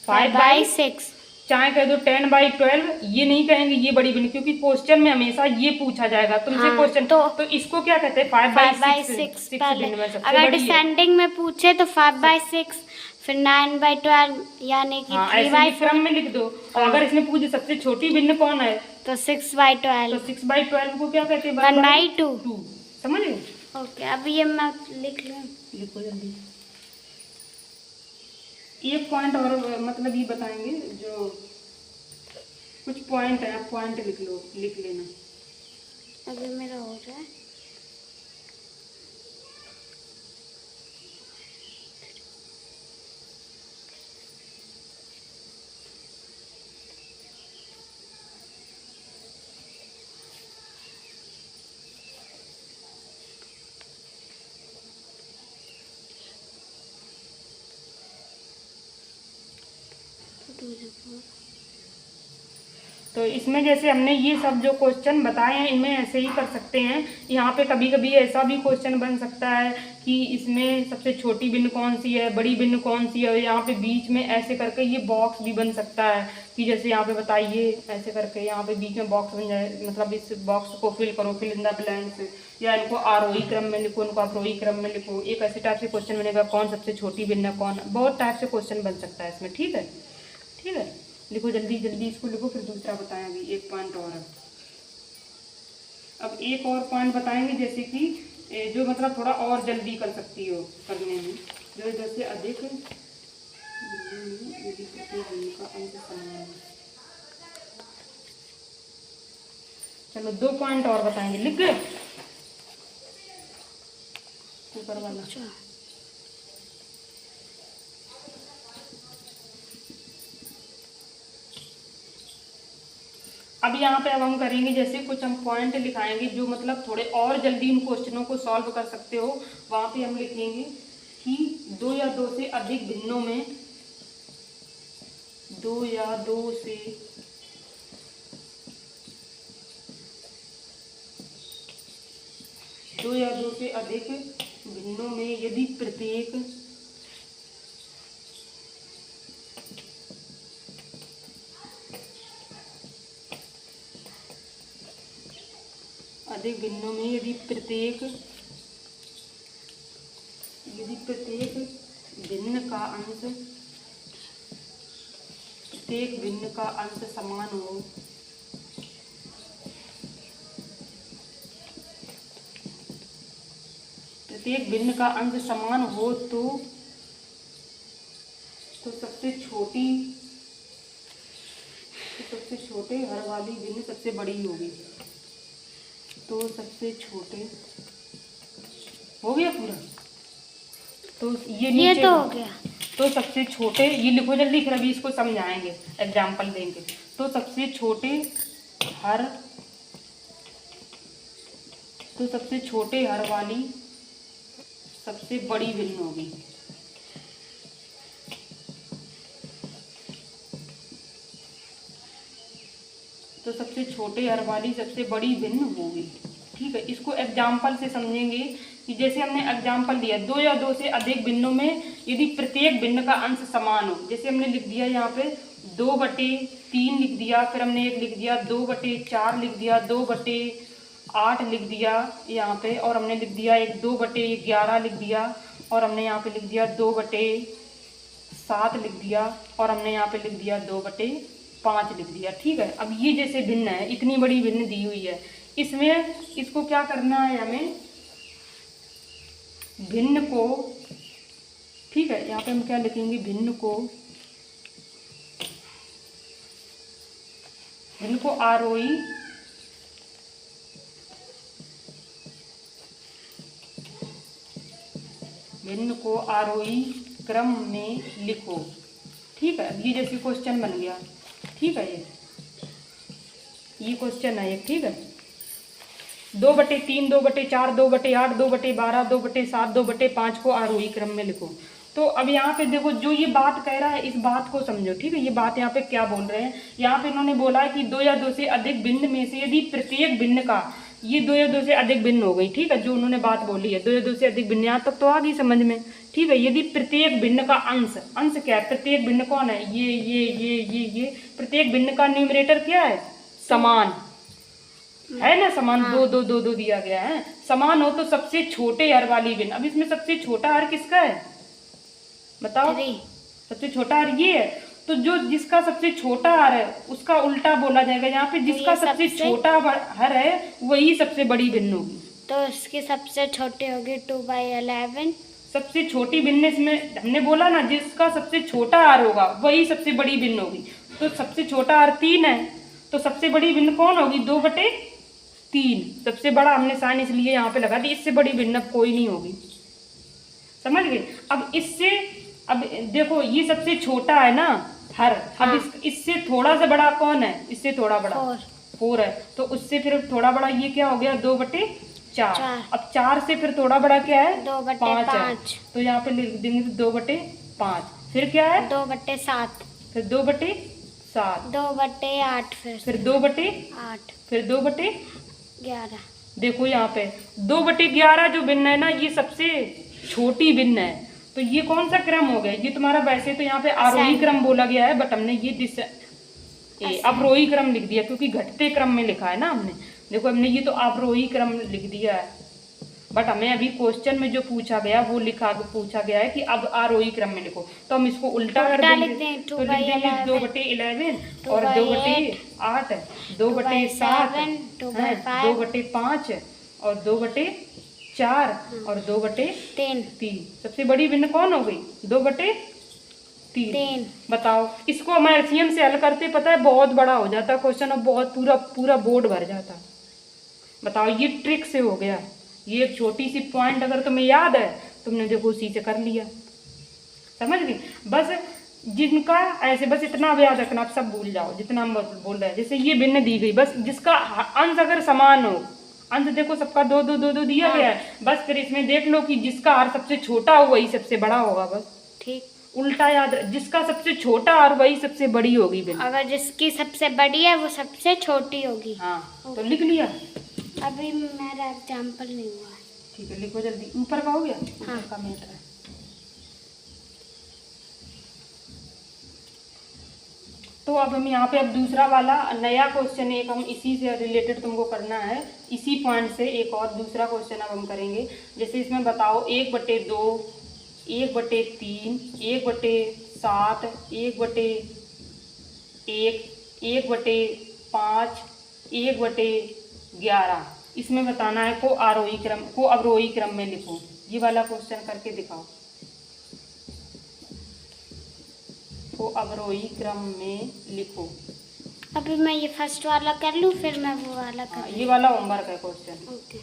5/6। चाहे कह दो 10/12, ये नहीं कहेंगे ये बड़ी भिन्न, क्योंकि क्वेश्चन में हमेशा ये पूछा जाएगा तुमसे क्वेश्चन। तो इसको क्या कहते हैं 5/6 पहले। अगर डिसेंडिंग में पूछे तो 5/6, फिर 9/12 यानी कि 3/4 क्रम में लिख दो। और अगर इसमें पूछे सबसे छोटी भिन्न कौन है तो 6/12। तो 6/12 को क्या कहते हैं 1/2। समझ गए। ओके, अब ये मैं लिख लूँ। लिखो जल्दी। एक पॉइंट और मतलब ये बताएंगे, जो कुछ पॉइंट है आप पॉइंट लिख लेना। अभी मेरा हो जाए। तो इसमें जैसे हमने ये सब जो क्वेश्चन बताए हैं इनमें ऐसे ही कर सकते हैं। यहाँ पे कभी कभी ऐसा भी क्वेश्चन बन सकता है कि इसमें सबसे छोटी बिन कौन सी है, बड़ी बिन कौन सी है, यहाँ पे बीच में ऐसे करके ये बॉक्स भी बन सकता है कि जैसे यहाँ पे बताइए ऐसे करके यहाँ पे बीच में बॉक्स बन जाए, मतलब इस बॉक्स को फिल करो, फिल इन द ब्लैंक्स, या इनको आरोही क्रम में लिखो, इनको अवरोही क्रम में लिखो। एक ऐसे टाइप से क्वेश्चन बनेगा, कौन सबसे छोटी बिन है, कौन, बहुत टाइप से क्वेश्चन बन सकता है इसमें। ठीक है, ठीक है, लिखो जल्दी जल्दी इसको लिखो, फिर दूसरा बताएं। अभी एक पॉइंट और है, अब एक और पॉइंट बताएंगे जैसे कि जो मतलब थोड़ा और जल्दी कर सकती हो करने में, जो 10 से अधिक का अंक समान है। चलो 2 पॉइंट और बताएंगे, लिख गए ऊपर वाला। अब यहाँ पे अब हम करेंगे जैसे कुछ हम पॉइंट लिखाएंगे जो मतलब थोड़े और जल्दी इन क्वेश्चनों को सॉल्व कर सकते हो। वहाँ पे हम लिखेंगे कि 2 या 2 से अधिक भिन्नों में, 2 या 2 से अधिक भिन्नों में यदि प्रत्येक भिन्न का अंश, प्रत्येक भिन्न का अंश समान हो, प्रत्येक भिन्न का अंश समान हो तो सबसे छोटे हर वाली भिन्न सबसे बड़ी होगी। तो सबसे छोटे हो गया पूरा, तो ये तो हो गया। तो सबसे छोटे, ये लिखो जल्दी, फिर अभी इसको समझाएंगे, एग्जाम्पल देंगे। तो सबसे छोटे हर वाली सबसे बड़ी भिन्न होगी। तो सबसे छोटे हर वाली सबसे बड़ी भिन्न होगी। ठीक है, इसको एग्जाम्पल से समझेंगे कि जैसे हमने एग्जाम्पल दिया 2 या 2 से अधिक भिन्नों में यदि प्रत्येक भिन्न का अंश समान हो। जैसे हमने लिख दिया यहाँ पे 2/3 लिख दिया, फिर हमने एक लिख दिया 2/4 लिख दिया, 2/8 लिख दिया यहाँ पे, और हमने लिख दिया एक 2/11 लिख दिया, और हमने यहाँ पे लिख दिया 2/7 लिख दिया, और हमने यहाँ पे लिख दिया 2/5 लिख दिया। ठीक है, अब ये जैसे भिन्न है, इतनी बड़ी भिन्न दी हुई है, इसमें इसको क्या करना है हमें, भिन्न को, ठीक है, यहाँ पे हम क्या लिखेंगे, भिन्न को आरोही क्रम में लिखो। ठीक है, ये जैसे क्वेश्चन बन गया। ठीक है, ये क्वेश्चन है एक। ठीक है, 2/3, 2/4, 2/8, 2/12, 2/7, 2/5 को आरोही क्रम में लिखो। तो अब यहाँ पे देखो जो ये बात कह रहा है, इस बात को समझो। ठीक है, ये बात यहाँ पे क्या बोल रहे हैं, यहाँ पे इन्होंने बोला है कि 2 या 2 से अधिक भिन्न में से यदि प्रत्येक भिन्न का, ये 2 या 2 से अधिक भिन्न हो गई। ठीक है, जो उन्होंने बात बोली है 2 या 2 से अधिक भिन्न, यहाँ तक तो आ गई समझ में। ठीक है, यदि प्रत्येक भिन्न का अंश क्या है, प्रत्येक भिन्न कौन है, ये प्रत्येक भिन्न का न्यूमरेटर क्या है, समान है ना, समान। 2 2 2 2 दिया गया है, समान हो तो सबसे छोटे हर वाली भिन्न। अब इसमें सबसे छोटा हर किसका है बताओ, सबसे छोटा हर ये है। तो जो जिसका सबसे छोटा हर है उसका उल्टा बोला जाएगा, यहाँ पे जिसका सबसे छोटा हर है वही सबसे बड़ी भिन्न होगी। तो इसकी सबसे छोटी होगी 2/11। सबसे छोटी भिन्न इसमें हमने बोला ना, जिसका सबसे छोटा हर होगा वही सबसे बड़ी भिन्न होगी। तो सबसे छोटा हर 3 है, तो सबसे बड़ी भिन्न कौन होगी, 2/3। सबसे बड़ा हमने साइन इसलिए यहाँ पे लगा दी, इससे बड़ी भिन्न अब कोई नहीं होगी, समझ गए। अब इससे, अब देखो ये सबसे छोटा है ना हर, अब इससे थोड़ा सा बड़ा कौन है, इससे थोड़ा बड़ा 4 है, तो उससे फिर थोड़ा बड़ा ये क्या हो गया 2/4। अब 4 से फिर थोड़ा बड़ा क्या है 5 है, तो यहाँ पे लिख देंगे 2/5। फिर क्या है 2/7, फिर 2/7, 7, 2/8 फिर 2/8, 8, फिर 2/11। 11, देखो यहाँ पे 2/11 जो भिन्न है ना, ये सबसे छोटी भिन्न है। तो ये कौन सा क्रम हो गया? ये तुम्हारा वैसे तो यहाँ पे आरोही क्रम बोला गया है, बट हमने ये अवरोही क्रम लिख दिया, क्योंकि घटते क्रम में लिखा है ना हमने। देखो हमने ये तो अवरोही क्रम लिख दिया है, बट हमें अभी क्वेश्चन में जो पूछा गया वो पूछा गया है कि अब आरोही क्रम में लिखो। तो हम इसको उल्टा कर देंगे, तो लिख देंगे 2/11 और 2/8, 2/7, 2/5 और 2/4 और 2/3। सबसे बड़ी भिन्न कौन हो गई? 2/3। बताओ, इसको हम एलसीएम से हल करते, पता है बहुत बड़ा हो जाता क्वेश्चन और बहुत पूरा बोर्ड भर जाता। बताओ, ये ट्रिक से हो गया। ये एक छोटी सी पॉइंट अगर तुम्हें याद है, तुमने देखो उसी से कर लिया, समझ गई। बस जिनका ऐसे बस इतना याद रखना, आप सब भूल जाओ जितना हम बोल रहे हैं। जैसे ये भिन्न दी गई, बस जिसका अंश अगर समान हो, अंश देखो सबका 2 2 2 2 दिया गया है, बस फिर इसमें देख लो कि जिसका हर सबसे छोटा हो वही सबसे बड़ा होगा। बस ठीक, उल्टा याद, जिसका सबसे छोटा और वही सबसे बड़ी होगी भिन्न। अगर जिसकी सबसे बड़ी है वो सबसे छोटी होगी। हाँ, तो लिख लिया। अभी मेरा एग्जाम्पल नहीं हुआ है। ठीक है, लिखो जल्दी। ऊपर का हो गया? हाँ। ऊपर का मैटर है। तो अब हम यहाँ पे अब दूसरा वाला नया क्वेश्चन एक हम इसी से रिलेटेड तुमको करना है, इसी पॉइंट से एक और दूसरा क्वेश्चन अब हम करेंगे। जैसे इसमें बताओ 1/2, 1/3, 1/7, 1/1, 1/5, 1/11। इसमें बताना है को अवरोही क्रम में लिखो। ये वाला क्वेश्चन करके दिखाओ। को अवरोही क्रम में लिखो। अभी मैं ये फर्स्ट वाला कर लूँ, फिर मैं वो वाला कर लूँ। ये वाला होमवर्क है क्वेश्चन। ओके,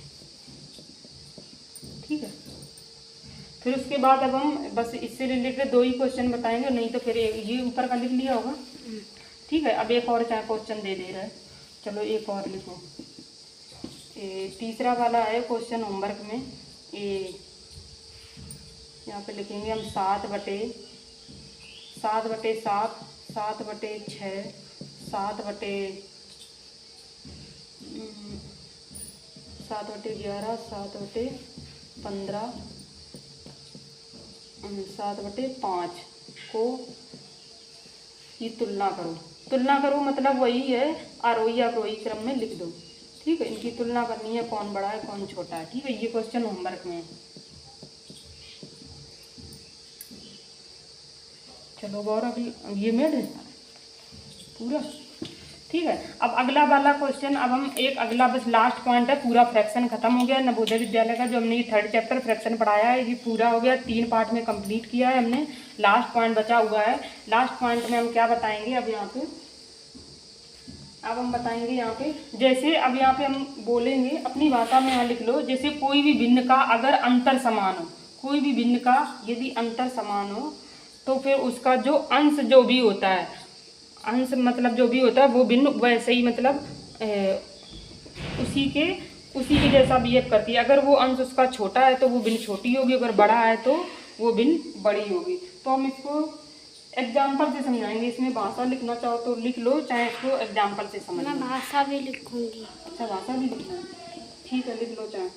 ठीक है। फिर उसके बाद अब हम बस इससे रिलेटेड 2 ही क्वेश्चन बताएंगे, नहीं तो फिर ये ऊपर का लिख लिया होगा। ठीक है, अब एक और चाहे क्वेश्चन दे रहा है, चलो एक और लिखो। तीसरा वाला है क्वेश्चन होमवर्क में। यहाँ पे लिखेंगे हम 7/7, 7/6, 7/11, 7/15, 7/5 को ये तुलना करो मतलब वही है, आरोही अवरोही क्रम में लिख दो। ठीक है, इनकी तुलना करनी है, कौन बड़ा है कौन छोटा है। ठीक है, ये क्वेश्चन होमवर्क में है। चलो गौरव, ये मेड है पूरा। ठीक है, अब अगला वाला क्वेश्चन, अब हम एक अगला बस लास्ट पॉइंट है, पूरा फ्रैक्शन खत्म हो गया नवोदय विद्यालय का। जो हमने ये 3rd चैप्टर फ्रैक्शन पढ़ाया है, ये पूरा हो गया, 3 पार्ट में कंप्लीट किया है हमने। लास्ट पॉइंट बचा हुआ है। लास्ट पॉइंट में हम क्या बताएंगे अब यहाँ पे, अब हम बताएंगे यहाँ पे, जैसे अब यहाँ पे हम बोलेंगे अपनी भाषा में, यहाँ लिख लो। जैसे कोई भी भिन्न का अगर अंतर समान हो, कोई भी भिन्न का यदि अंतर समान हो, तो फिर उसका जो अंश जो भी होता है, अंश मतलब जो भी होता है वो भिन्न वैसे ही मतलब उसी के जैसा बिहेव करती है। अगर वो अंश उसका छोटा है तो वो भिन्न छोटी होगी, अगर बड़ा है तो वो भिन्न बड़ी होगी। तो हम इसको एग्जाम्पल से समझाएंगे। इसमें भाषा लिखना चाहो तो लिख लो, चाहे इसको एग्जाम्पल से समझ लो। मैं भाषा भी लिखूंगी। अच्छा, भाषा भी लिखना है, ठीक है, लिख लो चाहे।